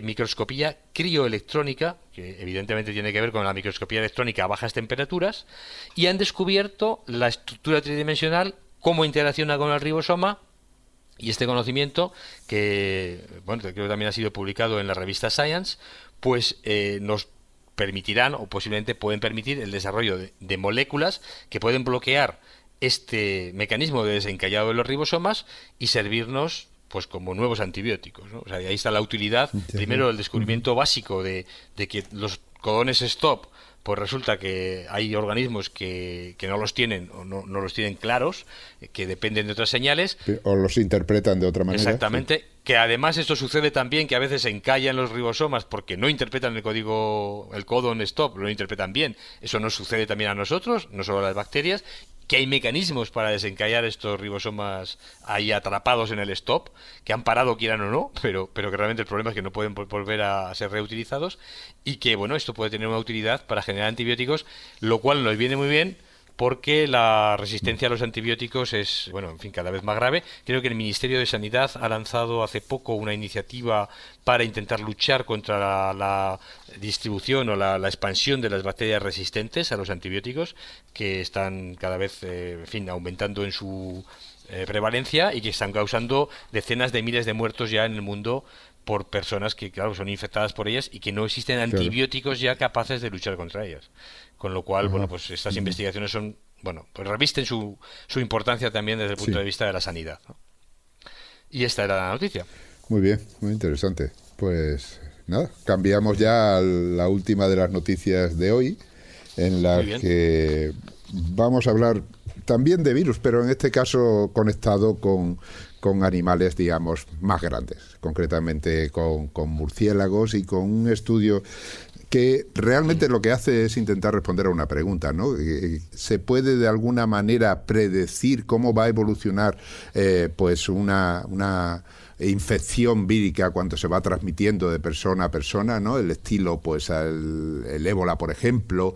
microscopía crioelectrónica, que evidentemente tiene que ver con la microscopía electrónica a bajas temperaturas, y han descubierto la estructura tridimensional, cómo interacciona con el ribosoma. Y este conocimiento, que bueno, creo que también ha sido publicado en la revista Science, pues nos permitirán, o posiblemente pueden permitir, el desarrollo de moléculas que pueden bloquear este mecanismo de desencallado de los ribosomas y servirnos pues como nuevos antibióticos, ¿no? O sea, ahí está la utilidad. Primero, el descubrimiento básico de que los codones stop, pues resulta que hay organismos que no los tienen o no los tienen claros, que dependen de otras señales. O los interpretan de otra manera. Exactamente. Sí. Que además esto sucede también, que a veces se encallan los ribosomas porque no interpretan el código, el codon stop, lo interpretan bien. Eso nos sucede también a nosotros, no solo a las bacterias. Que hay mecanismos para desencallar estos ribosomas ahí atrapados en el stop, que han parado quieran o no, pero que realmente el problema es que no pueden volver a ser reutilizados, y que bueno, esto puede tener una utilidad para generar antibióticos, lo cual nos viene muy bien porque la resistencia a los antibióticos es, bueno, en fin, cada vez más grave. Creo que el Ministerio de Sanidad ha lanzado hace poco una iniciativa para intentar luchar contra la distribución o la expansión de las bacterias resistentes a los antibióticos, que están cada vez, en fin, aumentando en su prevalencia y que están causando decenas de miles de muertos ya en el mundo por personas que, claro, son infectadas por ellas y que no existen antibióticos ya capaces de luchar contra ellas. Con lo cual, bueno, pues estas investigaciones son, bueno, pues revisten su importancia también desde el punto de vista de la sanidad, ¿no? Y esta era la noticia. Muy bien, muy interesante. Pues nada, cambiamos ya a la última de las noticias de hoy, en la que vamos a hablar también de virus, pero en este caso conectado con animales, digamos, más grandes, concretamente con murciélagos, y con un estudio que realmente lo que hace es intentar responder a una pregunta, ¿no? ¿Se puede de alguna manera predecir cómo va a evolucionar pues una infección vírica cuando se va transmitiendo de persona a persona, ¿no? El estilo, pues, el ébola, por ejemplo.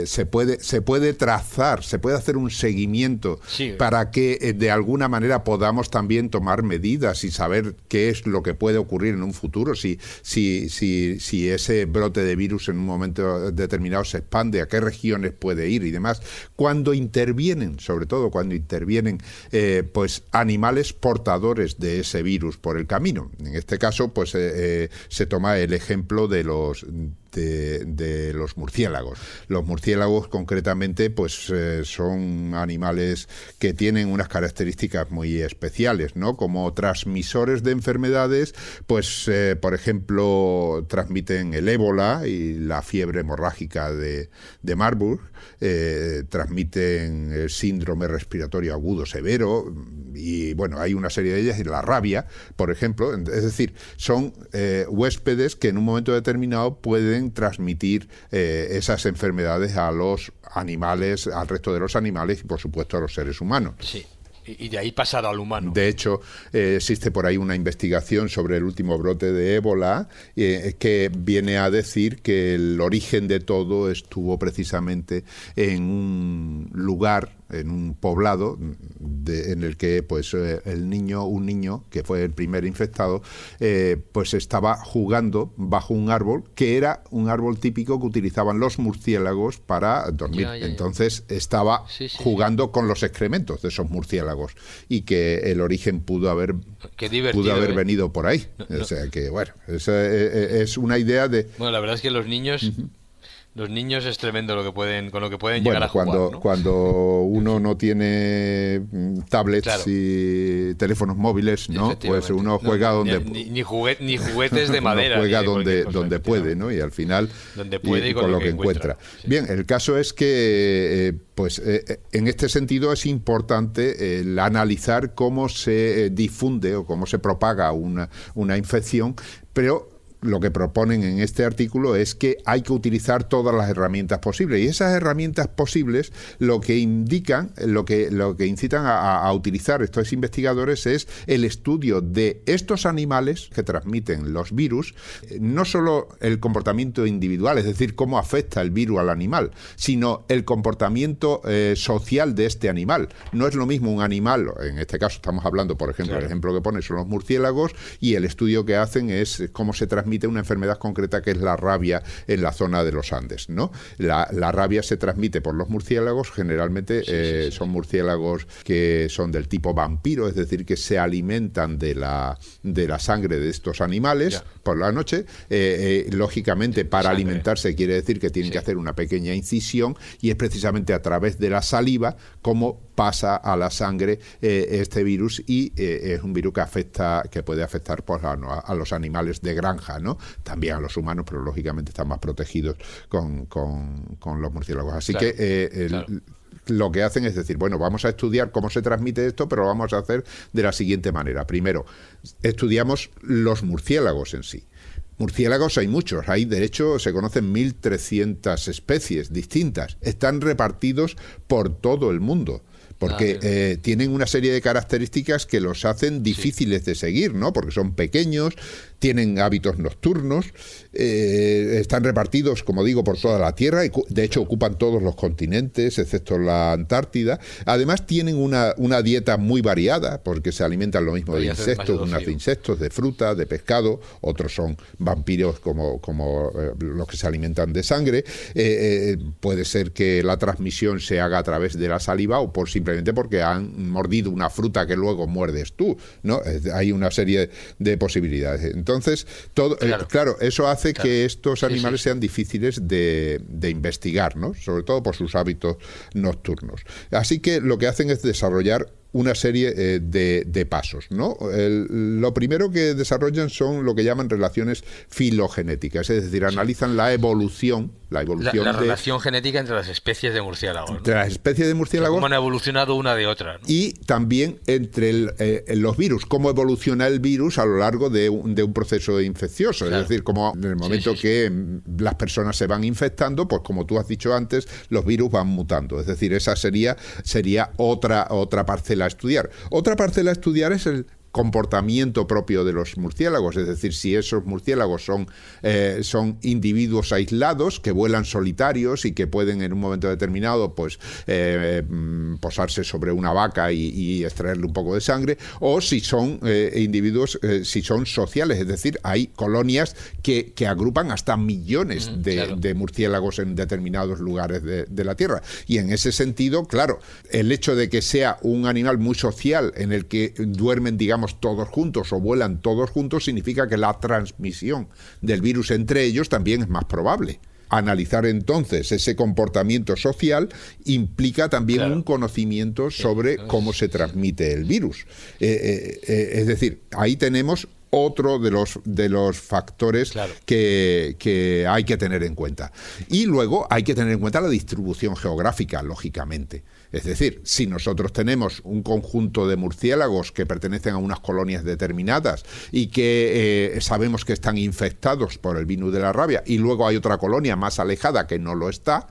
Se puede trazar, se puede hacer un seguimiento para que de alguna manera podamos también tomar medidas y saber qué es lo que puede ocurrir en un futuro, si ese brote de virus en un momento determinado se expande, a qué regiones puede ir y demás. Cuando intervienen, sobre todo cuando intervienen pues animales portadores de ese virus por el camino. En este caso, pues se toma el ejemplo de los murciélagos. Los murciélagos, concretamente, pues son animales que tienen unas características muy especiales, ¿no? Como transmisores de enfermedades, pues por ejemplo, transmiten el ébola y la fiebre hemorrágica de Marburg, transmiten el síndrome respiratorio agudo severo, y bueno, hay una serie de ellas, y la rabia, por ejemplo. Es decir, son huéspedes que en un momento determinado pueden transmitir esas enfermedades a los animales, al resto de los animales y por supuesto a los seres humanos. Sí. Y de ahí pasar al humano. De hecho, existe por ahí una investigación sobre el último brote de ébola que viene a decir que el origen de todo estuvo precisamente en un lugar, en un poblado en el que pues un niño que fue el primer infectado, pues estaba jugando bajo un árbol que era un árbol típico que utilizaban los murciélagos para dormir. Entonces estaba jugando con los excrementos de esos murciélagos y que el origen pudo haber venido por ahí. O sea que bueno, es una idea de... Bueno, la verdad es que los niños... Los niños es tremendo con lo que pueden llegar a jugar, ¿no? Cuando uno no tiene tablets y teléfonos móviles, ¿no? Pues uno juega donde... Ni juguetes de madera. Uno juega donde puede, ¿no? Y al final... Donde puede y con lo que encuentra. Sí. Bien, el caso es que, en este sentido es importante el analizar cómo se difunde o cómo se propaga una infección, pero... Lo que proponen en este artículo es que hay que utilizar todas las herramientas posibles, y esas herramientas posibles lo que indican, lo que incitan a utilizar estos investigadores es el estudio de estos animales que transmiten los virus, no solo el comportamiento individual, es decir, cómo afecta el virus al animal, sino el comportamiento social de este animal. No es lo mismo un animal, en este caso estamos hablando, por ejemplo, el ejemplo que pone son los murciélagos, y el estudio que hacen es cómo se transmite una enfermedad concreta que es la rabia en la zona de los Andes, ¿no? La rabia se transmite por los murciélagos, generalmente son murciélagos que son del tipo vampiro, es decir, que se alimentan de la sangre de estos animales por la noche. Lógicamente, para alimentarse quiere decir que tienen que hacer una pequeña incisión, y es precisamente a través de la saliva como pasa a la sangre este virus, y es un virus que puede afectar pues, a los animales de granja, ¿no? También a los humanos, pero lógicamente están más protegidos con los murciélagos. Así que lo que hacen es decir, bueno, vamos a estudiar cómo se transmite esto, pero lo vamos a hacer de la siguiente manera. Primero, estudiamos los murciélagos en sí. Murciélagos hay muchos, de hecho se conocen 1.300 especies distintas, están repartidos por todo el mundo. Porque tienen una serie de características que los hacen difíciles de seguir, ¿no? Porque son pequeños, tienen hábitos nocturnos, están repartidos, como digo, por toda la Tierra, y de hecho ocupan todos los continentes, excepto la Antártida. Además tienen una dieta muy variada, porque se alimentan lo mismo de insectos, unas de insectos, de fruta, de pescado, otros son vampiros como los que se alimentan de sangre. Puede ser que la transmisión se haga a través de la saliva o simplemente porque han mordido una fruta que luego muerdes tú, ¿no? Hay una serie de posibilidades. Entonces, claro, eso hace que estos animales sean difíciles de investigar, ¿no? Sobre todo por sus hábitos nocturnos. Así que lo que hacen es desarrollar una serie de pasos, ¿no? Lo primero que desarrollan son lo que llaman relaciones filogenéticas, es decir, analizan la evolución. La relación genética entre las especies de murciélagos, ¿no? Entre las especies de murciélagos. Cómo han evolucionado una de otra, ¿no? Y también entre los virus, cómo evoluciona el virus a lo largo de un proceso infeccioso. Es decir, como en el momento que las personas se van infectando, pues como tú has dicho antes, los virus van mutando. Es decir, esa sería otra parcela a estudiar. Otra parcela a estudiar es el comportamiento propio de los murciélagos, es decir, si esos murciélagos son individuos aislados que vuelan solitarios y que pueden en un momento determinado pues posarse sobre una vaca y extraerle un poco de sangre, o si son individuos, si son sociales, es decir, hay colonias que agrupan hasta millones de murciélagos en determinados lugares de la Tierra, y en ese sentido, claro, el hecho de que sea un animal muy social en el que duermen, digamos, todos juntos o vuelan todos juntos, significa que la transmisión del virus entre ellos también es más probable. Analizar entonces ese comportamiento social implica también un conocimiento sobre cómo se transmite el virus. Es decir, ahí tenemos otro de los factores que hay que tener en cuenta. Y luego hay que tener en cuenta la distribución geográfica, lógicamente. Es decir, si nosotros tenemos un conjunto de murciélagos que pertenecen a unas colonias determinadas y que sabemos que están infectados por el virus de la rabia, y luego hay otra colonia más alejada que no lo está,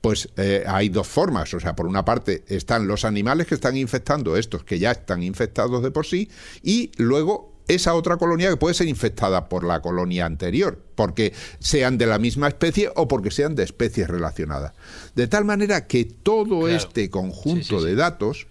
pues hay dos formas. O sea, por una parte están los animales que están infectando, estos que ya están infectados de por sí, y luego esa otra colonia que puede ser infectada por la colonia anterior, porque sean de la misma especie o porque sean de especies relacionadas. De tal manera que todo este conjunto de datos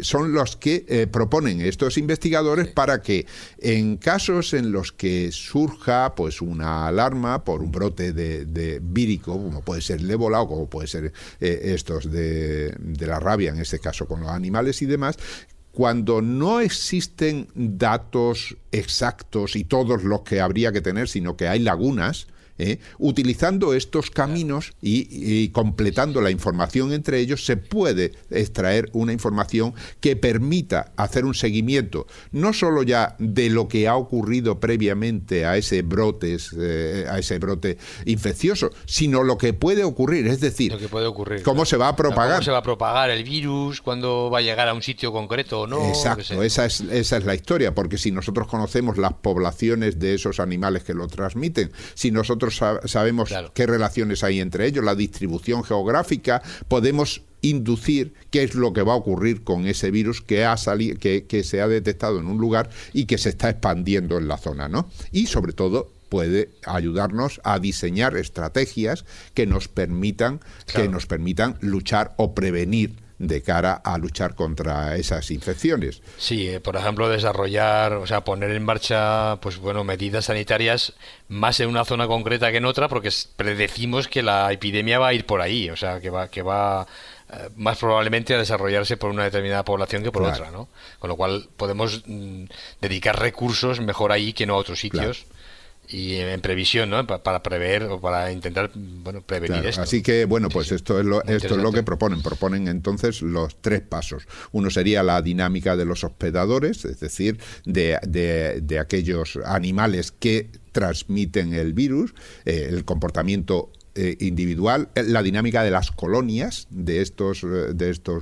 son los que proponen estos investigadores para que en casos en los que surja pues una alarma por un brote de vírico, como puede ser el ébola o como puede ser estos de la rabia, en este caso con los animales y demás, cuando no existen datos exactos y todos los que habría que tener, sino que hay lagunas, utilizando estos caminos y completando la información entre ellos, se puede extraer una información que permita hacer un seguimiento, no solo ya de lo que ha ocurrido previamente a ese brote infeccioso, sino lo que puede ocurrir, es decir, lo que puede ocurrir, cómo se va a propagar. Cómo se va a propagar el virus, cuándo va a llegar a un sitio concreto o no. Exacto, esa es la historia, porque si nosotros conocemos las poblaciones de esos animales que lo transmiten, si nosotros sabemos qué relaciones hay entre ellos, la distribución geográfica, podemos inducir qué es lo que va a ocurrir con ese virus que se ha detectado en un lugar y que se está expandiendo en la zona, ¿no? Y sobre todo puede ayudarnos a diseñar estrategias que nos permitan luchar o prevenir de cara a luchar contra esas infecciones. Sí, por ejemplo, poner en marcha, pues bueno, medidas sanitarias más en una zona concreta que en otra, porque predecimos que la epidemia va a ir por ahí, o sea, que va más probablemente a desarrollarse por una determinada población que por otra, ¿no? Con lo cual podemos dedicar recursos mejor ahí que no a otros sitios. Claro. Y en previsión, ¿no? Para prever o para intentar prevenir esto. Así que, pues esto es lo que proponen. Proponen entonces los 3 pasos. Uno sería la dinámica de los hospedadores, es decir, de aquellos animales que transmiten el virus, el comportamiento individual, la dinámica de las colonias de estos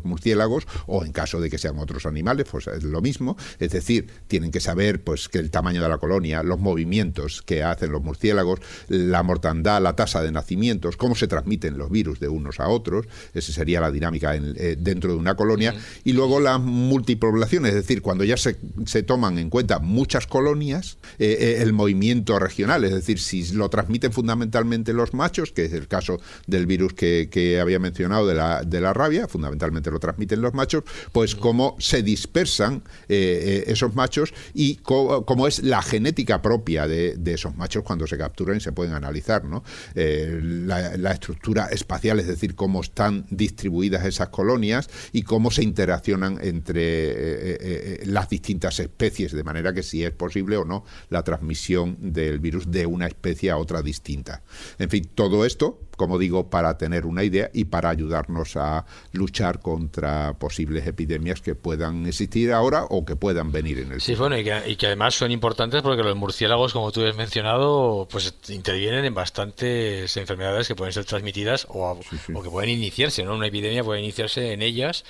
murciélagos, o en caso de que sean otros animales, pues es lo mismo. Es decir, tienen que saber pues que el tamaño de la colonia, los movimientos que hacen los murciélagos, la mortandad, la tasa de nacimientos, cómo se transmiten los virus de unos a otros. Esa sería la dinámica dentro de una colonia. Y luego las multipoblaciones, es decir, cuando ya se toman en cuenta muchas colonias, el movimiento regional, es decir, si lo transmiten fundamentalmente los machos, que es el caso del virus que había mencionado de la rabia, fundamentalmente lo transmiten los machos, pues cómo se dispersan esos machos y cómo es la genética propia de esos machos cuando se capturan y se pueden analizar, ¿no? La estructura espacial, es decir, cómo están distribuidas esas colonias y cómo se interaccionan entre las distintas especies, de manera que si es posible o no la transmisión del virus de una especie a otra distinta. En fin, todo esto, como digo, para tener una idea y para ayudarnos a luchar contra posibles epidemias que puedan existir ahora o que puedan venir en el futuro. Sí, bueno, y que además son importantes porque los murciélagos, como tú has mencionado, pues intervienen en bastantes enfermedades que pueden ser transmitidas o que pueden iniciarse, ¿no? Una epidemia puede iniciarse en ellas.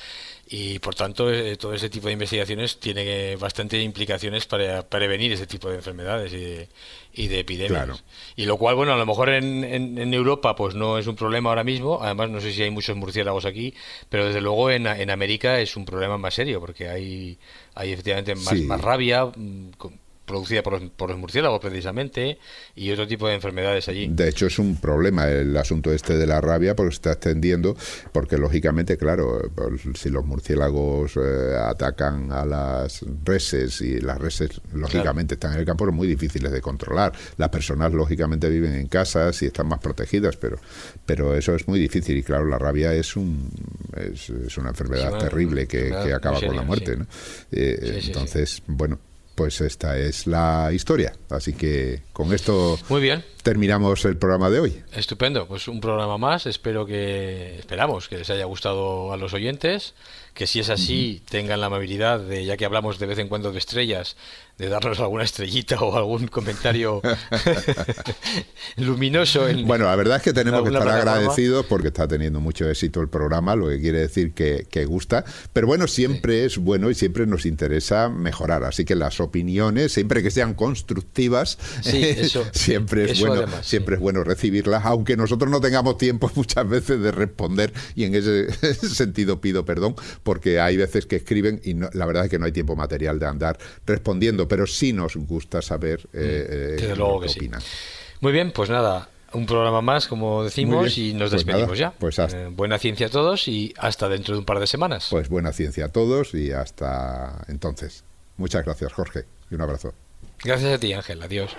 Y por tanto todo ese tipo de investigaciones tiene bastante implicaciones para prevenir ese tipo de enfermedades y de epidemias. Claro. Y lo cual, bueno, a lo mejor en Europa pues no es un problema ahora mismo. Además no sé si hay muchos murciélagos aquí, pero desde luego en América es un problema más serio porque hay efectivamente más rabia producida por los murciélagos precisamente y otro tipo de enfermedades allí. De hecho es un problema el asunto de la rabia porque se está extendiendo, porque lógicamente, claro, si los murciélagos atacan a las reses y las reses lógicamente están en el campo, son muy difíciles de controlar. Las personas lógicamente viven en casas y están más protegidas, pero eso es muy difícil y claro, la rabia es una enfermedad terrible que acaba con la muerte, ¿no? Entonces, bueno, pues esta es la historia. Así que con esto muy bien, terminamos el programa de hoy. Estupendo, pues un programa más. Esperamos que les haya gustado a los oyentes, que si es así tengan la amabilidad de, ya que hablamos de vez en cuando de estrellas, darnos alguna estrellita o algún comentario luminoso. Bueno, la verdad es que tenemos que estar plataforma. agradecidos porque está teniendo mucho éxito el programa, lo que quiere decir que gusta. Pero bueno, siempre es bueno y siempre nos interesa mejorar. Así que las opiniones, siempre que sean constructivas, siempre es bueno, además, siempre es bueno recibirlas, aunque nosotros no tengamos tiempo muchas veces de responder, y en ese sentido pido perdón, porque hay veces que escriben y la verdad es que no hay tiempo material de andar respondiendo, pero sí nos gusta saber lo que opinan. Muy bien, pues nada, un programa más, como decimos, y nos despedimos ya. Pues buena ciencia a todos y hasta dentro de un par de semanas. Pues buena ciencia a todos y hasta entonces. Muchas gracias, Jorge, y un abrazo. Gracias a ti, Ángel. Adiós.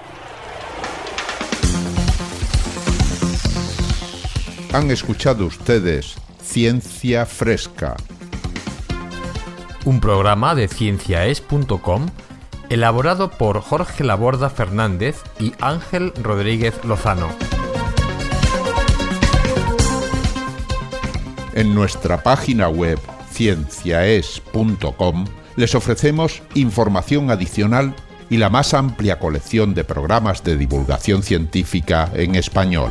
Han escuchado ustedes Ciencia Fresca, un programa de cienciaes.com elaborado por Jorge Laborda Fernández y Ángel Rodríguez Lozano. En nuestra página web cienciaes.com les ofrecemos información adicional y la más amplia colección de programas de divulgación científica en español.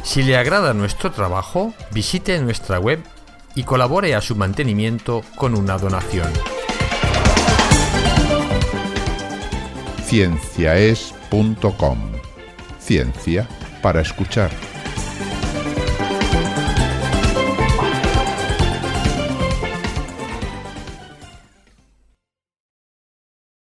Si le agrada nuestro trabajo, visite nuestra web y colabore a su mantenimiento con una donación. Cienciaes.com. Ciencia para escuchar.